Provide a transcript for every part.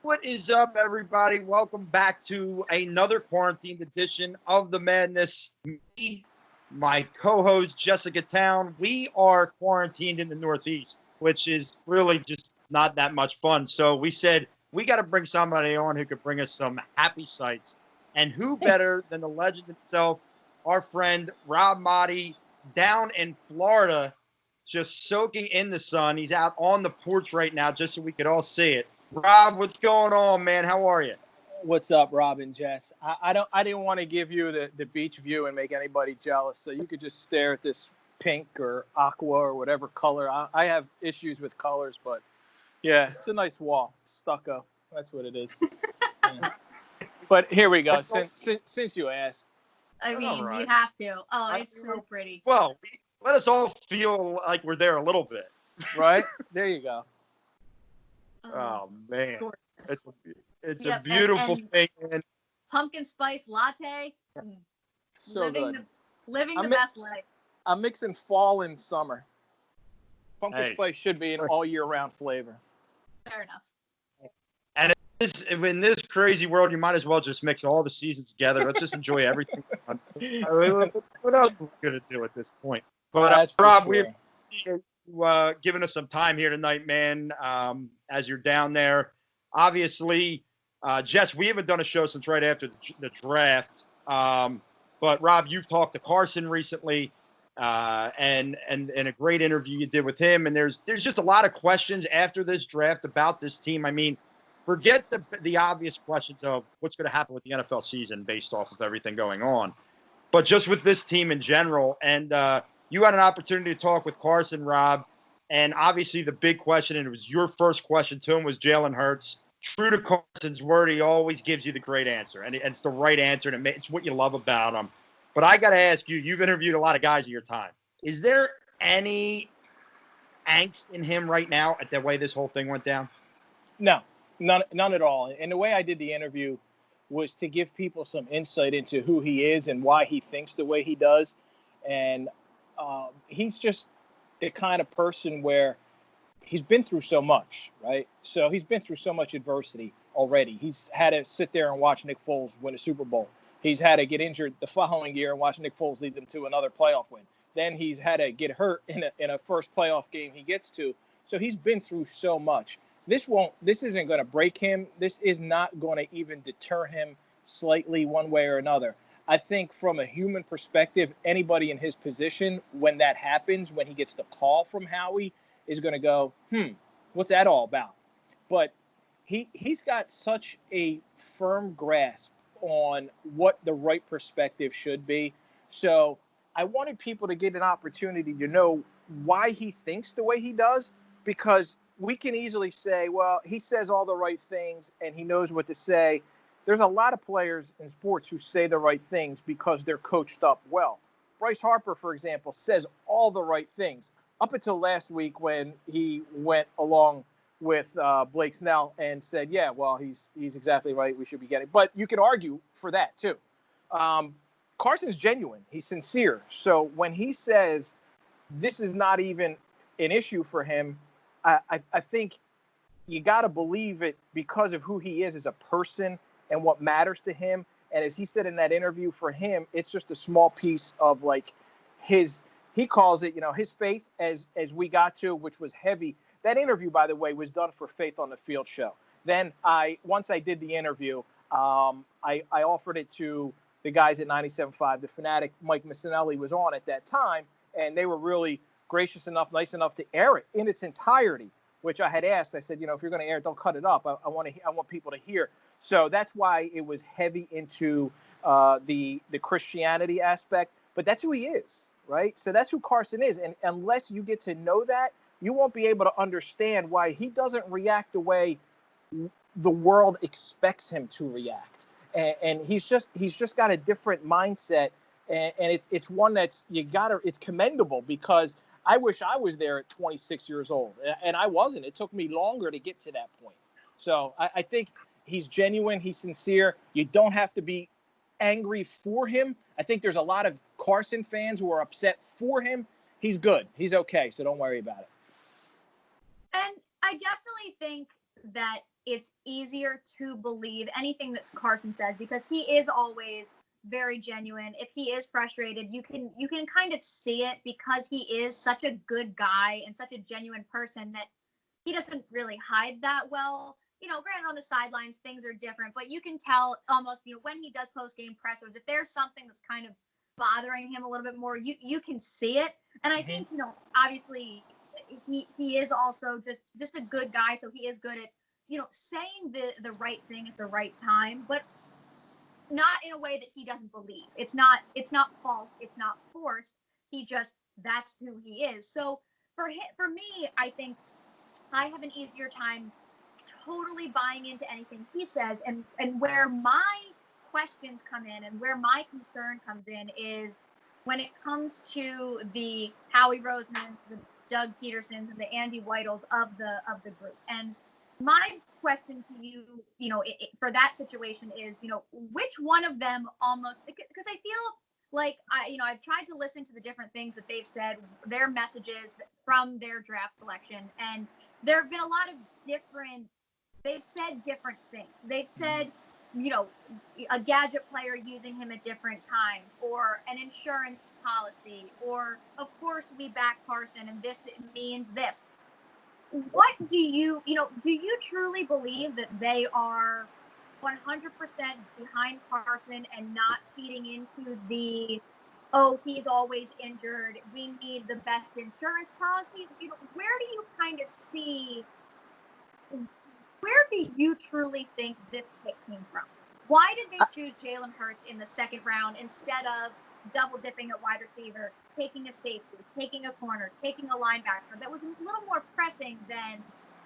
What is up, everybody? Welcome back to another quarantined edition of The Madness. Me, my co-host, Jessica Town, we are quarantined in the Northeast, which is really just not that much fun. So we said, we got to bring somebody on who could bring us some happy sights. And who better than the legend himself, our friend, Rob Maaddi, down in Florida, just soaking in the sun. He's out on the porch right now just so we could all see it. Rob, what's going on, man? How are you? What's up, Rob and Jess? I didn't want to give you the beach view and make anybody jealous, so you could just stare at this pink or aqua or whatever color. I have issues with colors, but yeah, it's a nice wall. Stucco. That's what it is. Yeah. But here we go. Since you asked. I mean, right. you have to. Oh, it's so pretty. Well, let us all feel like we're there a little bit. Right? There you go. Oh, man. Gorgeous. It's Yep, a beautiful thing. And pumpkin spice latte. So living good. living the best life. I'm mixing fall and summer. Pumpkin Hey. spice should be an all year round flavor. Fair enough. And in this crazy world, you might as well just mix all the seasons together. Let's just enjoy everything. I mean, what else are we going to do at this point? But That's for Rob, sure. we appreciate you giving us some time here tonight, man, as you're down there. Obviously, Jess, we haven't done a show since right after the draft. But, Rob, you've talked to Carson recently and a great interview you did with him. And there's just a lot of questions after this draft about this team. I mean, forget the obvious questions of what's going to happen with the NFL season based off of everything going on. But just with this team in general. And you had an opportunity to talk with Carson, Rob. And obviously the big question, and it was your first question to him, was Jalen Hurts. True to Carson's word, he always gives you the great answer. And it's the right answer, and it's what you love about him. But I got to ask you, you've interviewed a lot of guys in your time. Is there any angst in him right now at the way this whole thing went down? No, none at all. And the way I did the interview was to give people some insight into who he is and why he thinks the way he does. And he's just the kind of person where he's been through so much, right? So he's been through so much adversity already. He's had to sit there and watch Nick Foles win a Super Bowl. He's had to get injured the following year and watch Nick Foles lead them to another playoff win. Then he's had to get hurt in a first playoff game he gets to. So he's been through so much. This isn't going to break him. This is not going to even deter him slightly one way or another. I think from a human perspective, anybody in his position, when that happens, when he gets the call from Howie, is going to go, what's that all about? But he's got such a firm grasp on what the right perspective should be. So I wanted people to get an opportunity to know why he thinks the way he does, because we can easily say, well, he says all the right things and he knows what to say. There's a lot of players in sports who say the right things because they're coached up well. Bryce Harper, for example, says all the right things up until last week when he went along with Blake Snell and said, yeah, well, he's exactly right. We should be getting. But you can argue for that, too. Carson's genuine. He's sincere. So when he says this is not even an issue for him, I think you got to believe it because of who he is as a person and what matters to him. And as he said in that interview, for him, it's just a small piece of like he calls it, his faith as we got to, which was heavy. That interview, by the way, was done for Faith on the Field show. Then once I did the interview, I offered it to the guys at 97.5. The Fanatic, Mike Missinelli, was on at that time, and they were really gracious enough, nice enough to air it in its entirety, which I had asked. I said, if you're going to air it, don't cut it up. I want people to hear. So that's why it was heavy into the Christianity aspect. But that's who he is, right? So that's who Carson is. And unless you get to know that, you won't be able to understand why he doesn't react the way the world expects him to react. And he's just got a different mindset. And it's one that's it's commendable, because I wish I was there at 26 years old, and I wasn't. It took me longer to get to that point. So I think he's genuine. He's sincere. You don't have to be angry for him. I think there's a lot of Carson fans who are upset for him. He's good. He's okay. So don't worry about it. And I definitely think that it's easier to believe anything that Carson says because he is always very genuine. If he is frustrated, you can kind of see it because he is such a good guy and such a genuine person that he doesn't really hide that well. Granted on the sidelines things are different, but you can tell almost, when he does post-game pressers, if there's something that's kind of bothering him a little bit more, you can see it. And I think, obviously he is also just a good guy, so he is good at, saying the right thing at the right time, but not in a way that he doesn't believe. It's not false, it's not forced. That's who he is. So for me, I think I have an easier time totally buying into anything he says, and where my questions come in and where my concern comes in is when it comes to the Howie Rosemans, the Doug Petersons, and the Andy Weidels of the group. And my question to you, for that situation is, which one of them almost, because I feel like I've tried to listen to the different things that they've said, their messages from their draft selection, and there have been a lot of they've said different things. They've said, a gadget player using him at different times, or an insurance policy, or of course we back Carson and this means this. What do you truly believe that they are 100% behind Carson and not feeding into he's always injured, we need the best insurance policy? Where do you kind of see, where do you truly think this pick came from? Why did they choose Jalen Hurts in the second round instead of double dipping at wide receiver, taking a safety, taking a corner, taking a linebacker that was a little more pressing than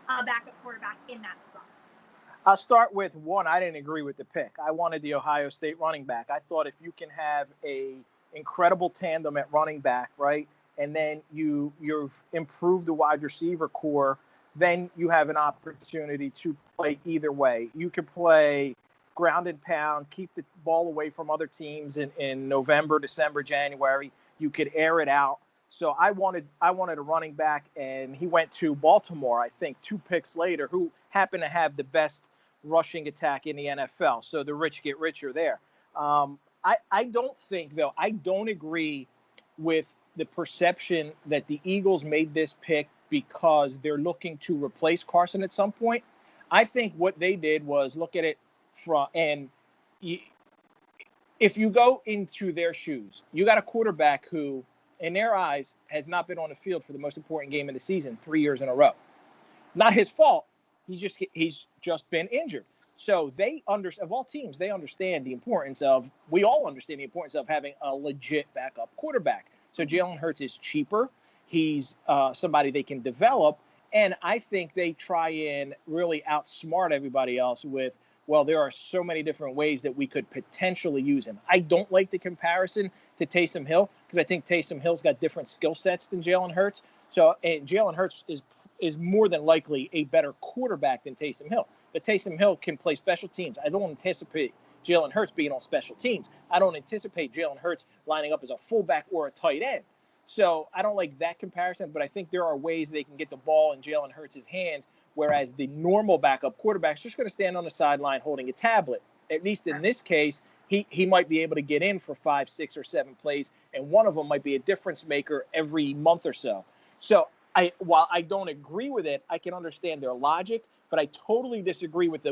a backup quarterback in that spot? I'll start with one. I didn't agree with the pick. I wanted the Ohio State running back. I thought if you can have a incredible tandem at running back, right, and then you've improved the wide receiver core, then you have an opportunity to play either way. You could play ground and pound, keep the ball away from other teams in November, December, January. You could air it out. So I wanted a running back, and he went to Baltimore, I think, 2 picks later, who happened to have the best rushing attack in the NFL. So the rich get richer there. I don't think, though, I don't agree with the perception that the Eagles made this pick because they're looking to replace Carson at some point. I think what they did was look at it if you go into their shoes, you got a quarterback who, in their eyes, has not been on the field for the most important game of the season 3 years in a row. Not his fault. He's just been injured. So of all teams, they understand the importance of, we all understand the importance of having a legit backup quarterback. So Jalen Hurts is cheaper. He's somebody they can develop. And I think they try and really outsmart everybody else with, well, there are so many different ways that we could potentially use him. I don't like the comparison to Taysom Hill because I think Taysom Hill's got different skill sets than Jalen Hurts. So Jalen Hurts is more than likely a better quarterback than Taysom Hill. But Taysom Hill can play special teams. I don't anticipate Jalen Hurts being on special teams. I don't anticipate Jalen Hurts lining up as a fullback or a tight end. So I don't like that comparison, but I think there are ways they can get the ball in Jalen Hurts' hands, whereas the normal backup quarterback's just going to stand on the sideline holding a tablet. At least in this case, he might be able to get in for 5, 6, or 7 plays, and one of them might be a difference maker every month or so. So while I don't agree with it, I can understand their logic, but I totally disagree with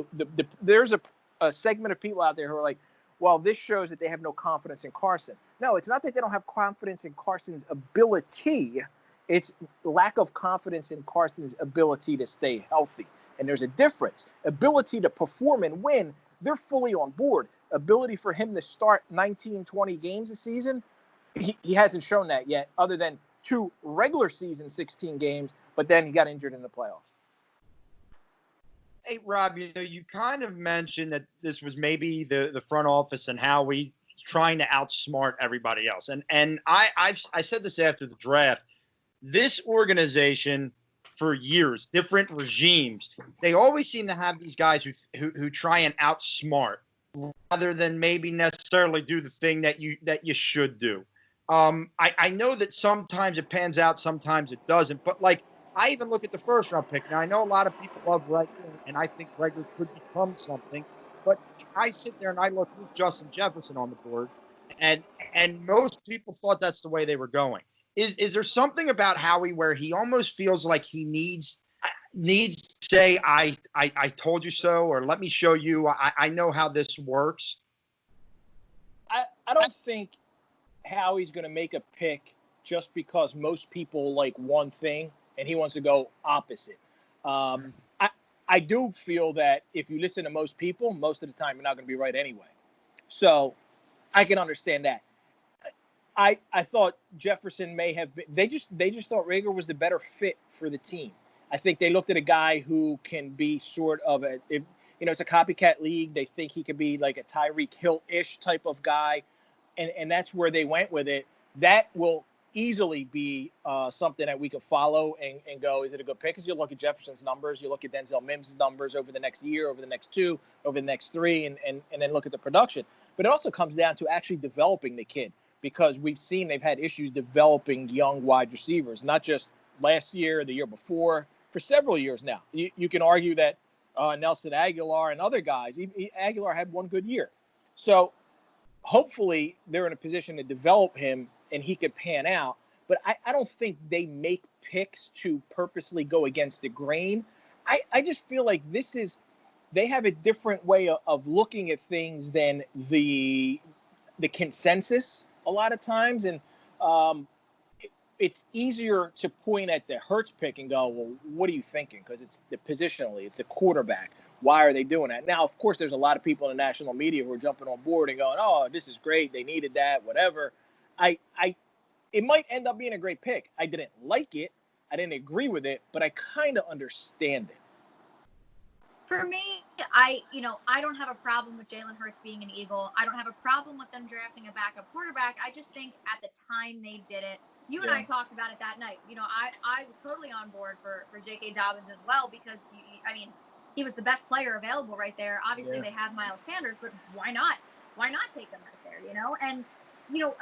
there's a segment of people out there who are like, well, this shows that they have no confidence in Carson. No, it's not that they don't have confidence in Carson's ability. It's lack of confidence in Carson's ability to stay healthy. And there's a difference. Ability to perform and win, they're fully on board. Ability for him to start 19, 20 games a season, he hasn't shown that yet, other than 2 regular season 16 games, but then he got injured in the playoffs. Hey, Rob, you kind of mentioned that this was maybe the front office and how we trying to outsmart everybody else. And I said this after the draft. This organization, for years, different regimes, they always seem to have these guys who try and outsmart rather than maybe necessarily do the thing that you should do. I know that sometimes it pans out, sometimes it doesn't. But, like, I even look at the first-round pick. Now, I know a lot of people love and I think Gregor could become something. But I sit there and I look, who's Justin Jefferson on the board, and most people thought that's the way they were going. Is there something about Howie where he almost feels like he needs to say, I told you so, or let me show you, I know how this works? I don't think Howie's going to make a pick just because most people like one thing and he wants to go opposite. I do feel that if you listen to most people, most of the time you're not going to be right anyway. So I can understand that. I thought Jefferson may have been. They just thought Reagor was the better fit for the team. I think they looked at a guy who can be sort of it's a copycat league. They think he could be like a Tyreek Hill-ish type of guy, and that's where they went with it. That will easily be something that we could follow and go, is it a good pick? Because you look at Jefferson's numbers, you look at Denzel Mims' numbers over the next year, over the next two, over the next three, and then look at the production. But it also comes down to actually developing the kid, because we've seen they've had issues developing young wide receivers, not just last year, the year before, for several years now. You can argue that Nelson Aguilar and other guys, Aguilar had one good year. So hopefully they're in a position to develop him and he could pan out. But I don't think they make picks to purposely go against the grain. I just feel like they have a different way of looking at things than the consensus a lot of times. And it's easier to point at the Hurts pick and go, well, what are you thinking? Because it's positionally, it's a quarterback. Why are they doing that? Now, of course, there's a lot of people in the national media who are jumping on board and going, oh, this is great. They needed that, whatever. It might end up being a great pick. I didn't like it. I didn't agree with it, but I kind of understand it. For me, I don't have a problem with Jalen Hurts being an Eagle. I don't have a problem with them drafting a backup quarterback. I just think at the time they did it, you and I talked about it that night. I was totally on board for J.K. Dobbins as well, because, he was the best player available right there. Obviously, they have Miles Sanders, but why not? Why not take them right there, And, you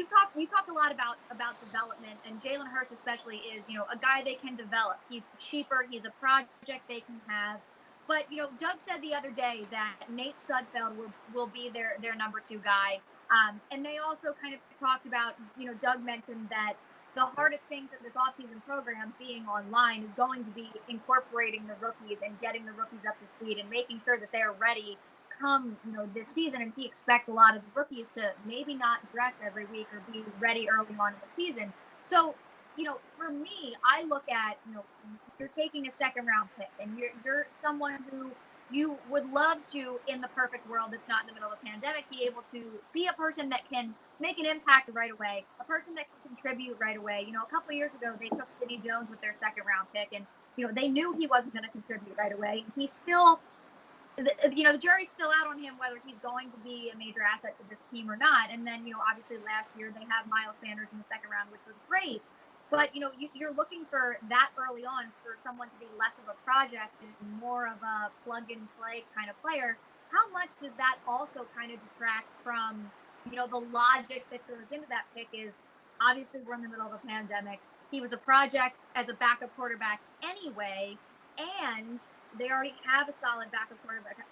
talked a lot about development, and Jalen Hurts especially is, a guy they can develop. He's cheaper. He's a project they can have. But, Doug said the other day that Nate Sudfeld will be their number 2 guy. And they also kind of talked about, Doug mentioned that the hardest thing for this offseason program being online is going to be incorporating the rookies and getting the rookies up to speed and making sure that they're ready come, this season. And he expects a lot of the rookies to maybe not dress every week or be ready early on in the season. So, for me, I look at, you're taking a second-round pick, and you're someone who you would love to, in the perfect world that's not in the middle of a pandemic, be able to be a person that can make an impact right away, a person that can contribute right away. A couple of years ago, they took Sidney Jones with their second-round pick, and, they knew he wasn't going to contribute right away. He's still, the jury's still out on him whether he's going to be a major asset to this team or not. And then, obviously last year they have Miles Sanders in the second round, which was great. But, you're looking for that early on for someone to be less of a project and more of a plug-and-play kind of player. How much does that also kind of detract from, the logic that goes into that pick is, obviously we're in the middle of a pandemic. He was a project as a backup quarterback anyway, and they already have a solid backup quarterback,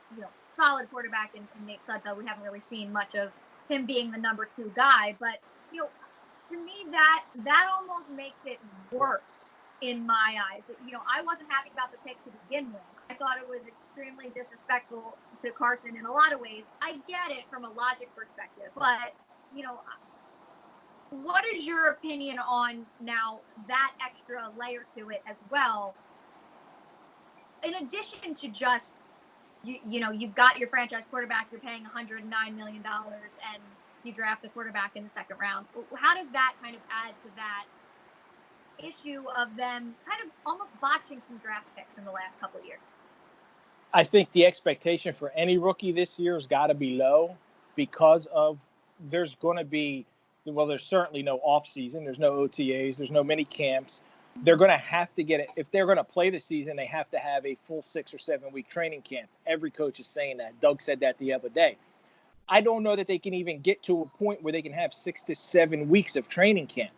solid quarterback in Nate Sudfeld. We haven't really seen much of him being the number 2 guy, but, to me, that almost makes it worse in my eyes. I wasn't happy about the pick to begin with. I thought it was extremely disrespectful to Carson in a lot of ways. I get it from a logic perspective, but, what is your opinion on now that extra layer to it as well? In addition to just, you've got your franchise quarterback, you're paying $109 million, and you draft a quarterback in the second round. How does that kind of add to that issue of them kind of almost botching some draft picks in the last couple of years? I think the expectation for any rookie this year has got to be low, because of there's going to be, there's certainly no off season. There's no OTAs. There's no mini camps. They're going to have to get it. If they're going to play the season, they have to have a full 6 or 7 week training camp. Every coach is saying that. Doug said that the other day. I don't know that they can even get to a point where they can have 6 to 7 weeks of training camp.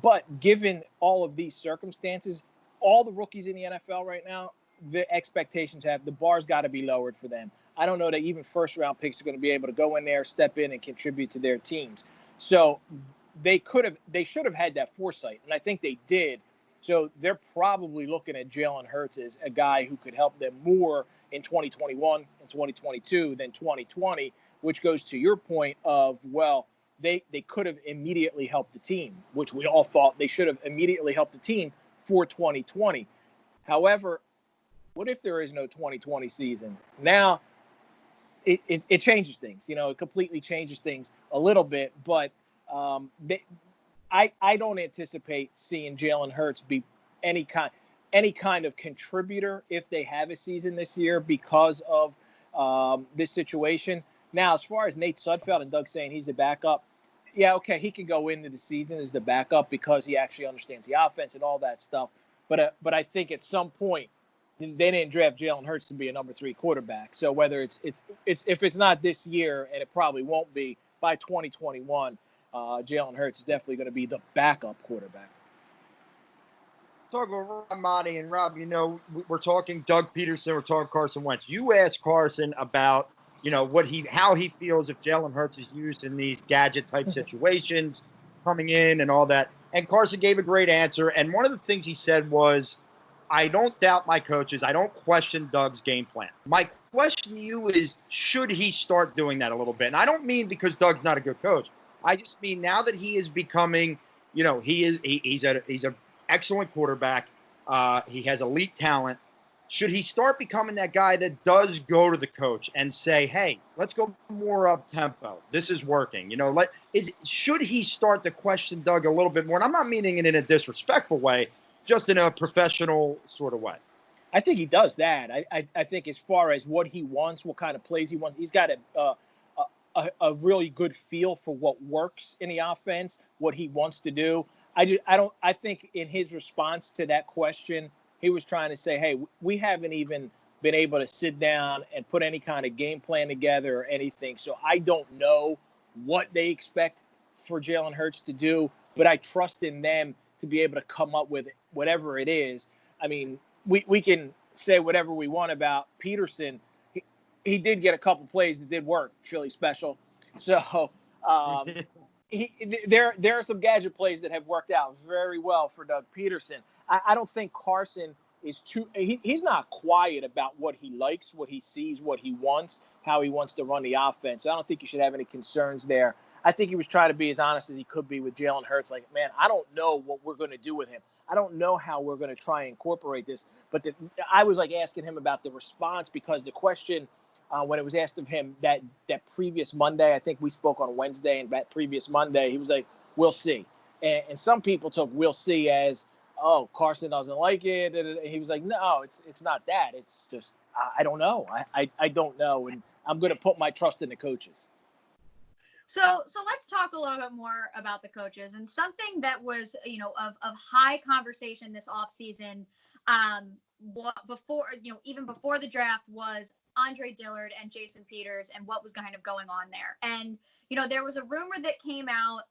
But given all of these circumstances, all the rookies in the NFL right now the expectations have, the bar's got to be lowered for them. I don't know that even first-round picks are going to be able to go in there, step in, and contribute to their teams. So they should have had that foresight, and I think they did. So they're probably looking at Jalen Hurts as a guy who could help them more in 2021 and 2022 than 2020, which goes to your point of, well, they could have immediately helped the team, which we all thought they should have immediately helped the team for 2020. However, what if there is no 2020 season? Now, it changes things. It completely changes things a little bit. But I don't anticipate seeing Jalen Hurts be any kind of contributor if they have a season this year because of this situation. Now, as far as Nate Sudfeld and Doug saying he's a backup, yeah, okay, he can go into the season as the backup because he actually understands the offense and all that stuff. But I think at some point they didn't draft Jalen Hurts to be a number 3 quarterback. So whether it's if it's not this year, and it probably won't be, by 2021, Jalen Hurts is definitely going to be the backup quarterback. Talk about Maaddi and Rob. We're talking Doug Peterson. We're talking Carson Wentz. You asked Carson about how he feels if Jalen Hurts is used in these gadget type situations, coming in and all that. And Carson gave a great answer. And one of the things he said was, I don't doubt my coaches. I don't question Doug's game plan. My question to you is, should he start doing that a little bit? And I don't mean because Doug's not a good coach. I just mean now that he is becoming, he's an excellent quarterback. He has elite talent. Should he start becoming that guy that does go to the coach and say, hey, let's go more up tempo. This is working. Should he start to question Doug a little bit more? And I'm not meaning it in a disrespectful way, just in a professional sort of way. I think he does that. I think as far as what he wants, what kind of plays he wants, he's got a really good feel for what works in the offense, what he wants to do. I think in his response to that question, he was trying to say, hey, we haven't even been able to sit down and put any kind of game plan together or anything. So I don't know what they expect for Jalen Hurts to do, but I trust in them to be able to come up with whatever it is. I mean, we can say whatever we want about Peterson. He did get a couple plays that did work, Philly special. So there are some gadget plays that have worked out very well for Doug Peterson. I don't think Carson is he's not quiet about what he likes, what he sees, what he wants, how he wants to run the offense. I don't think you should have any concerns there. I think he was trying to be as honest as he could be with Jalen Hurts. Like, man, I don't know what we're going to do with him. I don't know how we're going to try and incorporate this. But I was like asking him about the response, because the question when it was asked of him that previous Monday, I think we spoke on Wednesday, and that previous Monday, he was like, we'll see. And some people took we'll see as, oh, Carson doesn't like it. And he was like, no, it's not that. It's just, I don't know. I don't know. And I'm going to put my trust in the coaches. So let's talk a little bit more about the coaches, and something that was, of high conversation this offseason, even before the draft, was Andre Dillard and Jason Peters and what was kind of going on there. And, there was a rumor that came out,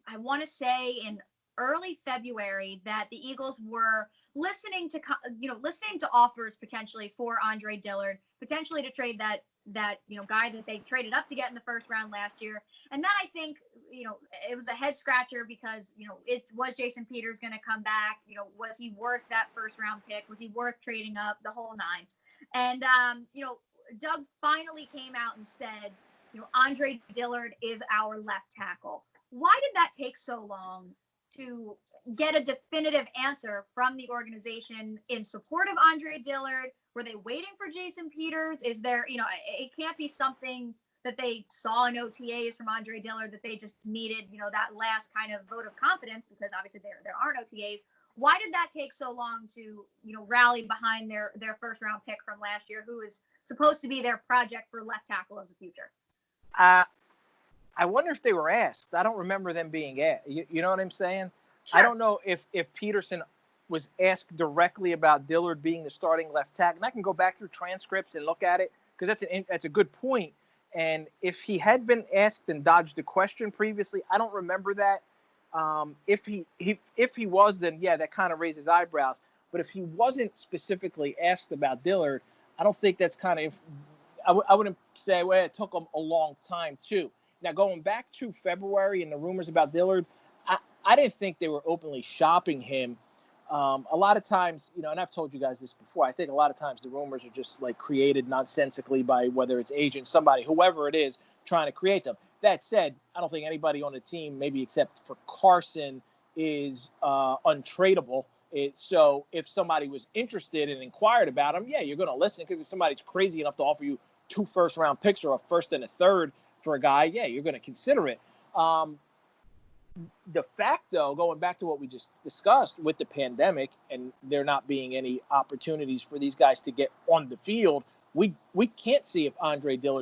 I want to say in early February, that the Eagles were listening to offers potentially for Andre Dillard, potentially to trade that guy that they traded up to get in the first round last year. And that, I think, it was a head scratcher because, was Jason Peters going to come back? Was he worth that first round pick? Was he worth trading up, the whole nine? And, Doug finally came out and said, Andre Dillard is our left tackle. Why did that take so long to get a definitive answer from the organization in support of Andre Dillard? Were they waiting for Jason Peters? Is there, it can't be something that they saw in OTAs from Andre Dillard that they just needed, that last kind of vote of confidence, because obviously there aren't OTAs. Why did that take so long to, rally behind their first round pick from last year, who is supposed to be their project for left tackle of the future? I wonder if they were asked. I don't remember them being asked. You know what I'm saying? Sure. I don't know if Peterson was asked directly about Dillard being the starting left tackle. And I can go back through transcripts and look at it, because that's a good point. And if he had been asked and dodged the question previously, I don't remember that. If he was, then yeah, that kind of raises eyebrows. But if he wasn't specifically asked about Dillard, I don't think that's kind of – I wouldn't say, well, it took him a long time too. Now, going back to February and the rumors about Dillard, I didn't think they were openly shopping him. A lot of times, you know, and I've told you guys this before, I think a lot of times the rumors are just like created nonsensically by whether it's agent, somebody, whoever it is, trying to create them. That said, I don't think anybody on the team, maybe except for Carson, is untradeable. So if somebody was interested and inquired about him, yeah, you're going to listen, because if somebody's crazy enough to offer you 2 first-round picks or a first and a third for a guy, yeah, you're going to consider it. The fact, though, going back to what we just discussed with the pandemic and there not being any opportunities for these guys to get on the field, we can't see if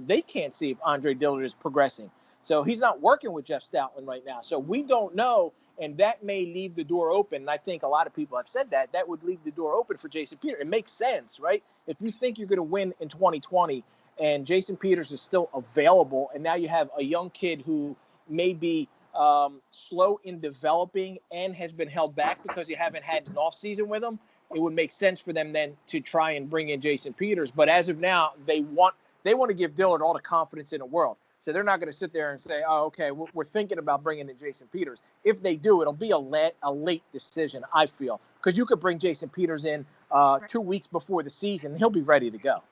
they can't see if Andre Dillard is progressing. So he's not working with Jeff Stoutland right now. So we don't know, and that may leave the door open. And I think a lot of people have said that would leave the door open for Jason Peters. It makes sense, right? If you think you're going to win in 2020 and Jason Peters is still available, and now you have a young kid who may be slow in developing and has been held back because you haven't had an offseason with him, it would make sense for them then to try and bring in Jason Peters. But as of now, they want to give Dillard all the confidence in the world. So they're not going to sit there and say, oh, okay, we're thinking about bringing in Jason Peters. If they do, it'll be a late decision, I feel, because you could bring Jason Peters in 2 weeks before the season, and he'll be ready to go.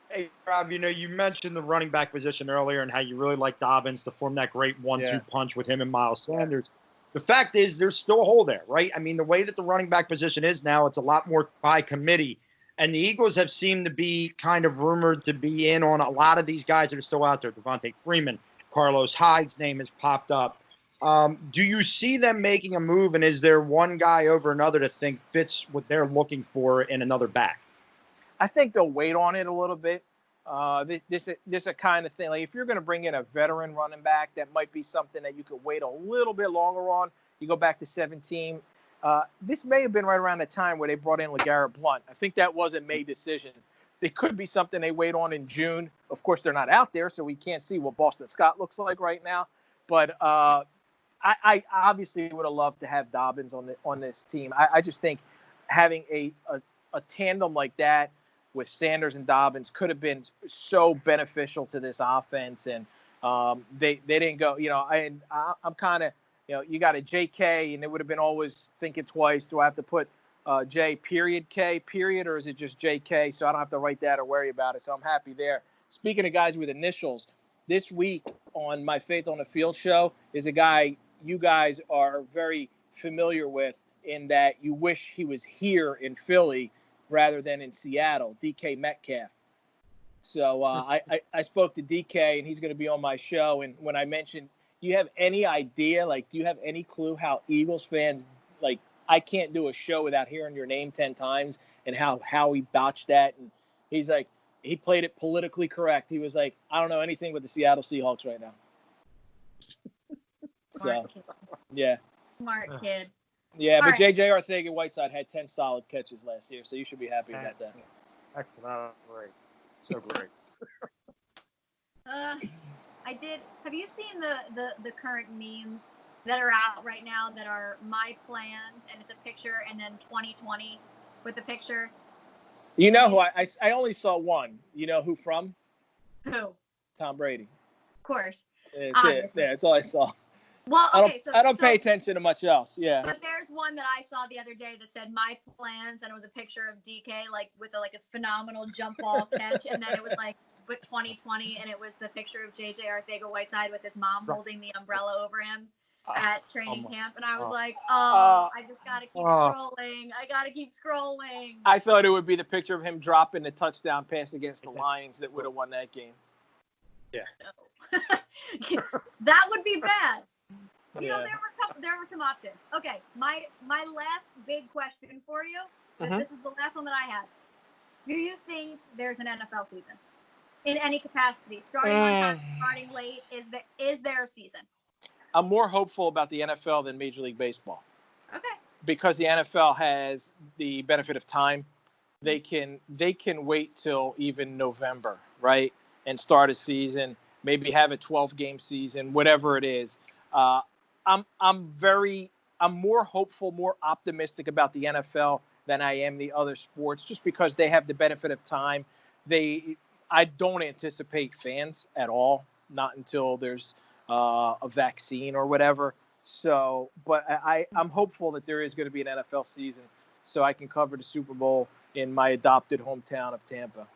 Hey, Rob, you know, you mentioned the running back position earlier and how you really like Dobbins to form that great 1-2 punch with him and Miles Sanders. The fact is there's still a hole there, right? I mean, the way that the running back position is now, it's a lot more by committee. And the Eagles have seemed to be kind of rumored to be in on a lot of these guys that are still out there. Devontae Freeman, Carlos Hyde's name has popped up. Do you see them making a move, and is there one guy over another to think fits what they're looking for in another back? I think they'll wait on it a little bit. This is a kind of thing. Like if you're going to bring in a veteran running back, that might be something that you could wait a little bit longer on. You go back to 2017. This may have been right around the time where they brought in LeGarrette Blount. I think that was a May decision. It could be something they wait on in June. Of course, they're not out there, so we can't see what Boston Scott looks like right now. But I obviously would have loved to have Dobbins on this team. I just think having a tandem like that with Sanders and Dobbins could have been so beneficial to this offense. And they didn't go, you know, I'm kind of, you know, you got a JK, and it would have been always thinking twice. Do I have to put J period K period, or is it just JK? So I don't have to write that or worry about it. So I'm happy there. Speaking of guys with initials, this week on my Faith on the Field show is a guy you guys are very familiar with, in that you wish he was here in Philly rather than in Seattle, DK Metcalf. So I spoke to DK, and he's going to be on my show. And when I mentioned, do you have any idea, like, do you have any clue how Eagles fans, like, I can't do a show without hearing your name 10 times, and how he botched that? And he's like, he played it politically correct. He was like, I don't know anything with the Seattle Seahawks right now. Smart kid. Yeah. Smart kid. Yeah, All but right. J.J. Arcega-Whiteside had 10 solid catches last year, so you should be happy about that. Excellent. Great. So great. I did. Have you seen the current memes that are out right now that are my plans, and it's a picture, and then 2020 with the picture? You know who I only saw one. You know who from? Who? Tom Brady. Of course. That's Obviously. it. Yeah, that's all I saw. Well, okay, I don't pay attention to much else. Yeah. But there's one that I saw the other day that said my plans, and it was a picture of DK like with a phenomenal jump ball catch, and then it was like with 2020, and it was the picture of JJ Arcega-Whiteside with his mom holding the umbrella over him at training camp, and I was like, I just gotta keep scrolling. I gotta keep scrolling. I thought it would be the picture of him dropping the touchdown pass against the Lions that would have won that game. Yeah. No. That would be bad. You know, there were some options. Okay, my last big question for you, this is the last one that I have. Do you think there's an NFL season in any capacity? Starting on time, starting late, is there a season? I'm more hopeful about the NFL than Major League Baseball. Okay. Because the NFL has the benefit of time. They can wait till even November, right? And start a season, maybe have a 12-game season, whatever it is. I'm very I'm more hopeful, more optimistic about the NFL than I am the other sports, just because they have the benefit of time. I don't anticipate fans at all, not until there's a vaccine or whatever. So, but I'm hopeful that there is going to be an NFL season so I can cover the Super Bowl in my adopted hometown of Tampa.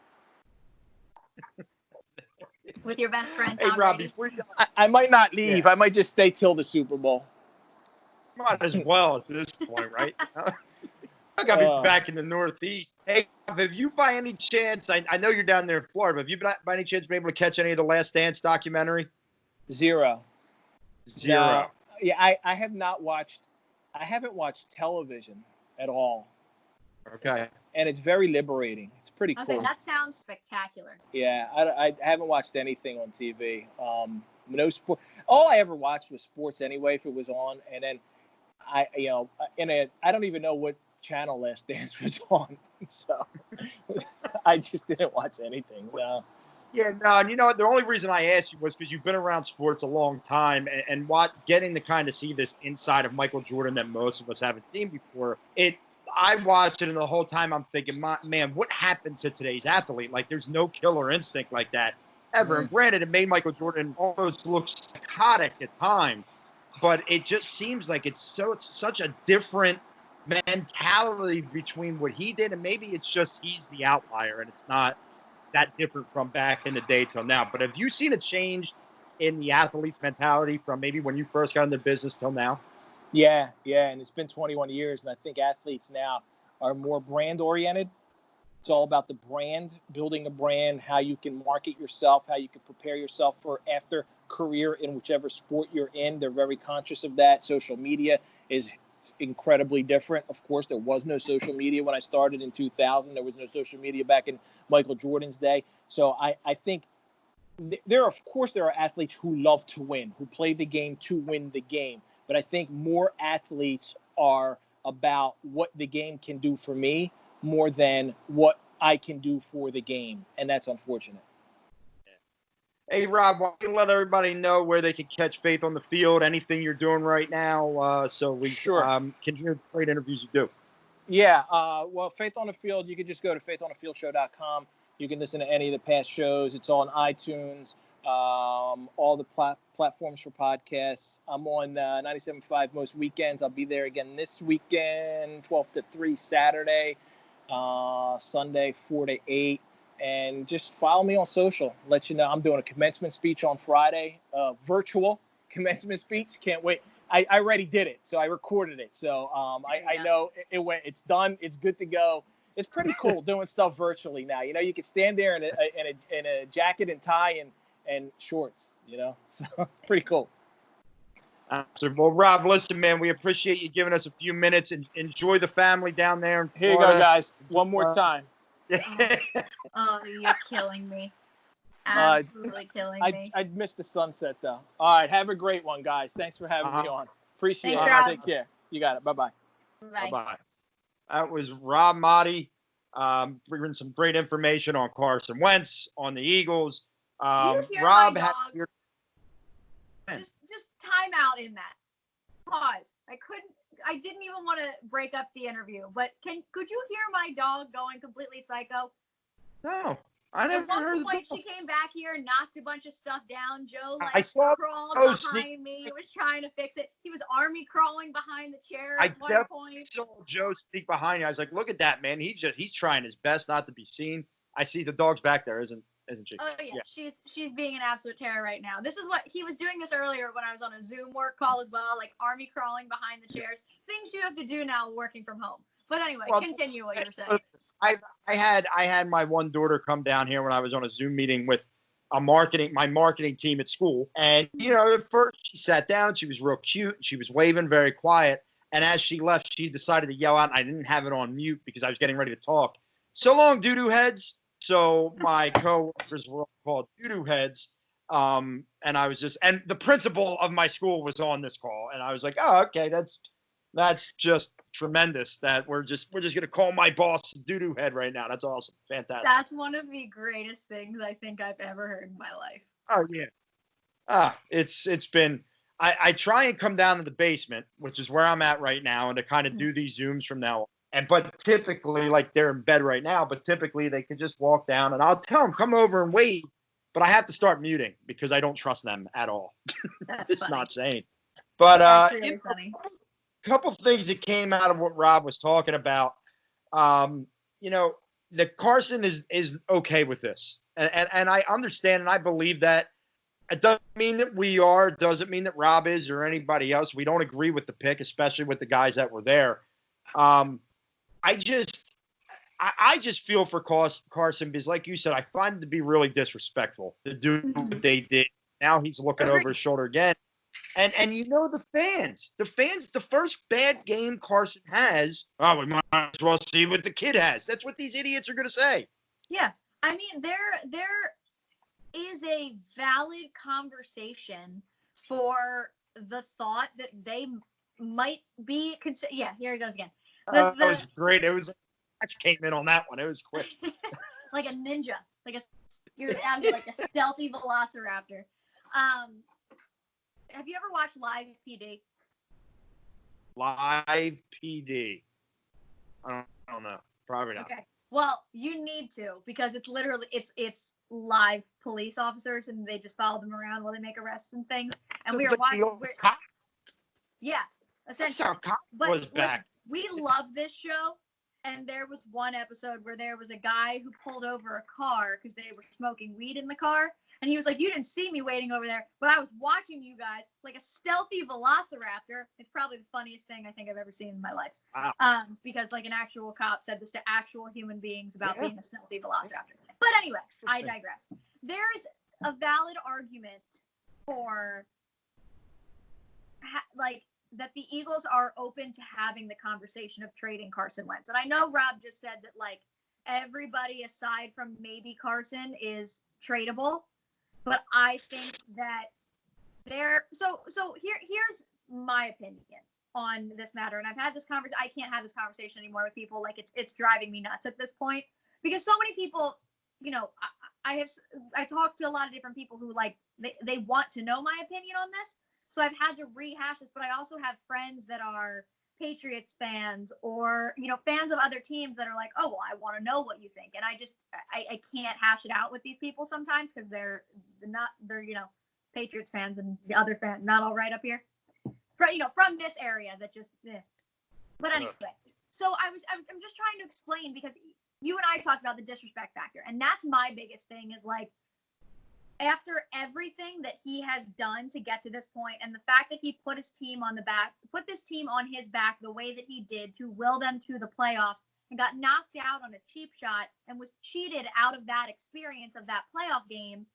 With your best friend, Hey, Tom Rob, Brady. I might not leave. Yeah. I might just stay till the Super Bowl. might as well at this point, right? I got to be back in the Northeast. Hey, have you by any chance, I know you're down there in Florida, but have you by any chance been able to catch any of the Last Dance documentary? Zero. Zero. Yeah, I haven't watched television at all. Okay. And it's very liberating. It's pretty Okay, cool. that sounds spectacular. Yeah, I haven't watched anything on TV. No sport. All I ever watched was sports anyway, if it was on. And then I don't even know what channel Last Dance was on. So I just didn't watch anything. No. Yeah, no, and you know what? The only reason I asked you was because you've been around sports a long time, and getting to kind of see this inside of Michael Jordan that most of us haven't seen before. I watched it, and the whole time I'm thinking, man, what happened to today's athlete? Like, there's no killer instinct like that ever. And granted, it made Michael Jordan almost look psychotic at times, but it just seems like it's such a different mentality between what he did, and maybe it's just he's the outlier, and it's not that different from back in the day till now. But have you seen a change in the athlete's mentality from maybe when you first got into business till now? Yeah, and it's been 21 years, and I think athletes now are more brand oriented. It's all about the brand, building a brand, how you can market yourself, how you can prepare yourself for after career in whichever sport you're in. They're very conscious of that. Social media is incredibly different. Of course, there was no social media when I started in 2000. There was no social media back in Michael Jordan's day. So I think there are athletes who love to win, who play the game to win the game. But I think more athletes are about what the game can do for me more than what I can do for the game. And that's unfortunate. Hey, Rob, why don't you let everybody know where they can catch Faith on the Field, anything you're doing right now, so we can hear the great interviews you do. Yeah, well, Faith on the Field, you can just go to faithonthefieldshow.com. You can listen to any of the past shows. It's on iTunes, all the platforms for podcasts. I'm on 97.5 most weekends. I'll be there again this weekend, 12 to 3 Saturday, Sunday 4 to 8. And just follow me on social. Let you know I'm doing a commencement speech on Friday, virtual commencement speech. Can't wait. I already did it, so I recorded it. So I know it went. It's done. It's good to go. It's pretty cool doing stuff virtually now. You know, you can stand there in a jacket and tie and shorts. You know, so pretty cool. Well, Rob, listen, man, we appreciate you giving us a few minutes, and enjoy the family down there in Here you go, guys. One more time. Oh, you're killing me. Absolutely killing me. I missed the sunset, though. All right. Have a great one, guys. Thanks for having me on. Appreciate it. Take care. You got it. Bye-bye. Bye-bye. That was Rob Maaddi, bringing some great information on Carson Wentz, on the Eagles. Do you hear Rob my dog? Just time out in that. Pause. I didn't even want to break up the interview, but could you hear my dog going completely psycho? No, I never heard. At one point, she came back here and knocked a bunch of stuff down. Joe crawled behind me. He was trying to fix it. He was army crawling behind the chair at one point. I saw Joe sneak behind you. I was like, "Look at that, man! He's trying his best not to be seen." I see the dog's back there, isn't she? Oh yeah. She's being an absolute terror right now. This is what he was doing this earlier when I was on a Zoom work call as well, like army crawling behind the chairs. Things you have to do now working from home. But anyway, continue what you were saying. I had my one daughter come down here when I was on a Zoom meeting with my marketing team at school, and at first she sat down. She was real cute. She was waving, very quiet. And as she left, she decided to yell out. And I didn't have it on mute because I was getting ready to talk. So long, doo-doo heads. So my coworkers were all called doo-doo heads. And I was and the principal of my school was on this call, and I was like, oh, okay, that's just tremendous that we're just going to call my boss doo-doo head right now. That's awesome. Fantastic. That's one of the greatest things I think I've ever heard in my life. Oh yeah. It's been, I try and come down to the basement, which is where I'm at right now, and to kind of do these Zooms from now on. But typically, like they're in bed right now, but typically they could just walk down and I'll tell them, come over and wait. But I have to start muting because I don't trust them at all. It's funny. not sane. But That's really funny. a couple things that came out of what Rob was talking about. That Carson is okay with this. And I understand and I believe that. It doesn't mean that we are, doesn't mean that Rob is or anybody else. We don't agree with the pick, especially with the guys that were there. I just feel for Carson because, like you said, I find it to be really disrespectful to do what they did. Now he's looking over his shoulder again. And the fans, the first bad game Carson has, oh, we might as well see what the kid has. That's what these idiots are going to say. Yeah. I mean, there is a valid conversation for the thought that they might be yeah, here it goes again. That was great. It was came in on that one. It was quick. Like a ninja. You're acting like a stealthy velociraptor. Have you ever watched Live PD? Live PD. I don't know. Probably not. Okay. Well, you need to because it's literally it's live police officers and they just follow them around while they make arrests and things. And we are watching. Yeah, essentially. That's how Cop was back. We love this show, and there was one episode where there was a guy who pulled over a car because they were smoking weed in the car. And he was like, you didn't see me waiting over there, but I was watching you guys like a stealthy velociraptor. It's probably the funniest thing I think I've ever seen in my life. Wow. Because like an actual cop said this to actual human beings about being a stealthy velociraptor. But anyway, I digress. There's a valid argument for that the Eagles are open to having the conversation of trading Carson Wentz. And I know Rob just said that like everybody aside from maybe Carson is tradable. But I think that here's my opinion on this matter. And I've had this conversation. I can't have this conversation anymore with people. Like it's driving me nuts at this point because so many people, I talked to a lot of different people who like, they want to know my opinion on this. So I've had to rehash this, but I also have friends that are Patriots fans or, fans of other teams that are like, oh, well, I want to know what you think. And I can't hash it out with these people sometimes because they're Patriots fans and the other fans, not all right up here. From this area that just, But anyway, so I'm just trying to explain because you and I talked about the disrespect factor. And that's my biggest thing is like, after everything that he has done to get to this point and the fact that he put this team on his back the way that he did to will them to the playoffs and got knocked out on a cheap shot and was cheated out of that experience of that playoff game.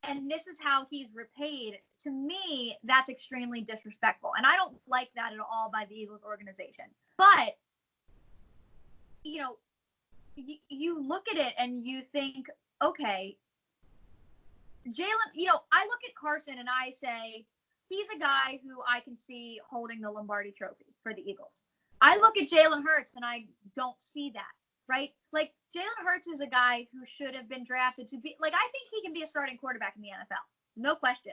And this is how he's repaid. To me, that's extremely disrespectful. And I don't like that at all by the Eagles organization. But, you look at it and you think, okay, Jalen, I look at Carson and I say, he's a guy who I can see holding the Lombardi trophy for the Eagles. I look at Jalen Hurts and I don't see that, right? Like, Jalen Hurts is a guy who should have been drafted to be, like, I think he can be a starting quarterback in the NFL. No question.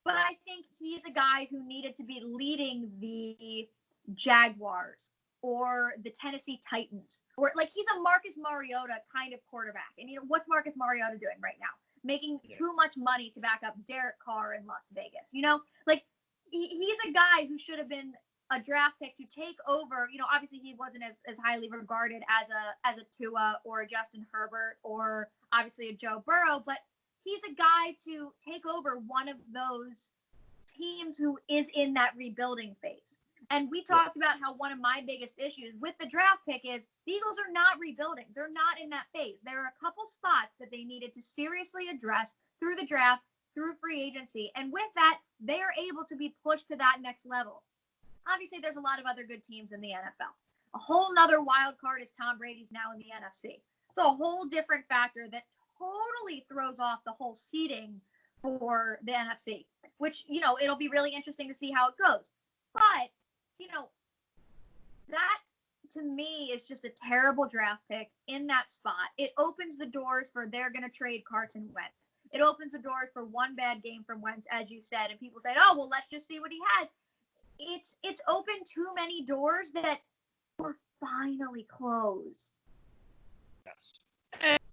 But I think he's a guy who needed to be leading the Jaguars or the Tennessee Titans. Or, like, he's a Marcus Mariota kind of quarterback. And, what's Marcus Mariota doing right now? Making too much money to back up Derek Carr in Las Vegas. Like he's a guy who should have been a draft pick to take over. Obviously he wasn't as highly regarded as a Tua or a Justin Herbert or obviously a Joe Burrow, but he's a guy to take over one of those teams who is in that rebuilding phase. And we talked about how one of my biggest issues with the draft pick is the Eagles are not rebuilding. They're not in that phase. There are a couple spots that they needed to seriously address through the draft, through free agency. And with that, they are able to be pushed to that next level. Obviously, there's a lot of other good teams in the NFL. A whole nother wild card is Tom Brady's now in the NFC. It's a whole different factor that totally throws off the whole seeding for the NFC, which, it'll be really interesting to see how it goes. But that to me is just a terrible draft pick in that spot. It opens the doors for they're going to trade Carson Wentz. It opens the doors for one bad game from Wentz, as you said, and people say, "Oh, well, let's just see what he has." It's opened too many doors that were finally closed. Yes.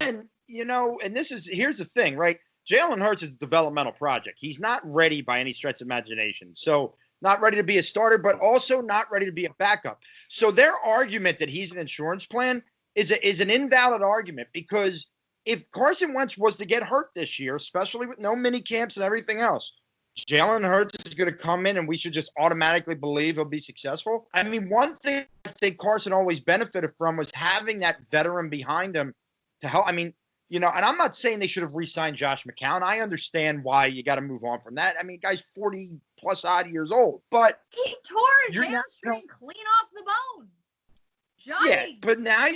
And here's the thing, right? Jalen Hurts is a developmental project. He's not ready by any stretch of imagination. So not ready to be a starter, but also not ready to be a backup. So their argument that he's an insurance plan is an invalid argument, because if Carson Wentz was to get hurt this year, especially with no mini camps and everything else, Jalen Hurts is going to come in and we should just automatically believe he'll be successful. I mean, one thing I think Carson always benefited from was having that veteran behind him to help. I mean, and I'm not saying they should have re-signed Josh McCown. I understand why you got to move on from that. I mean, guy's 40 plus odd years old, but he tore his hamstring clean off the bone. Johnny. Yeah, but now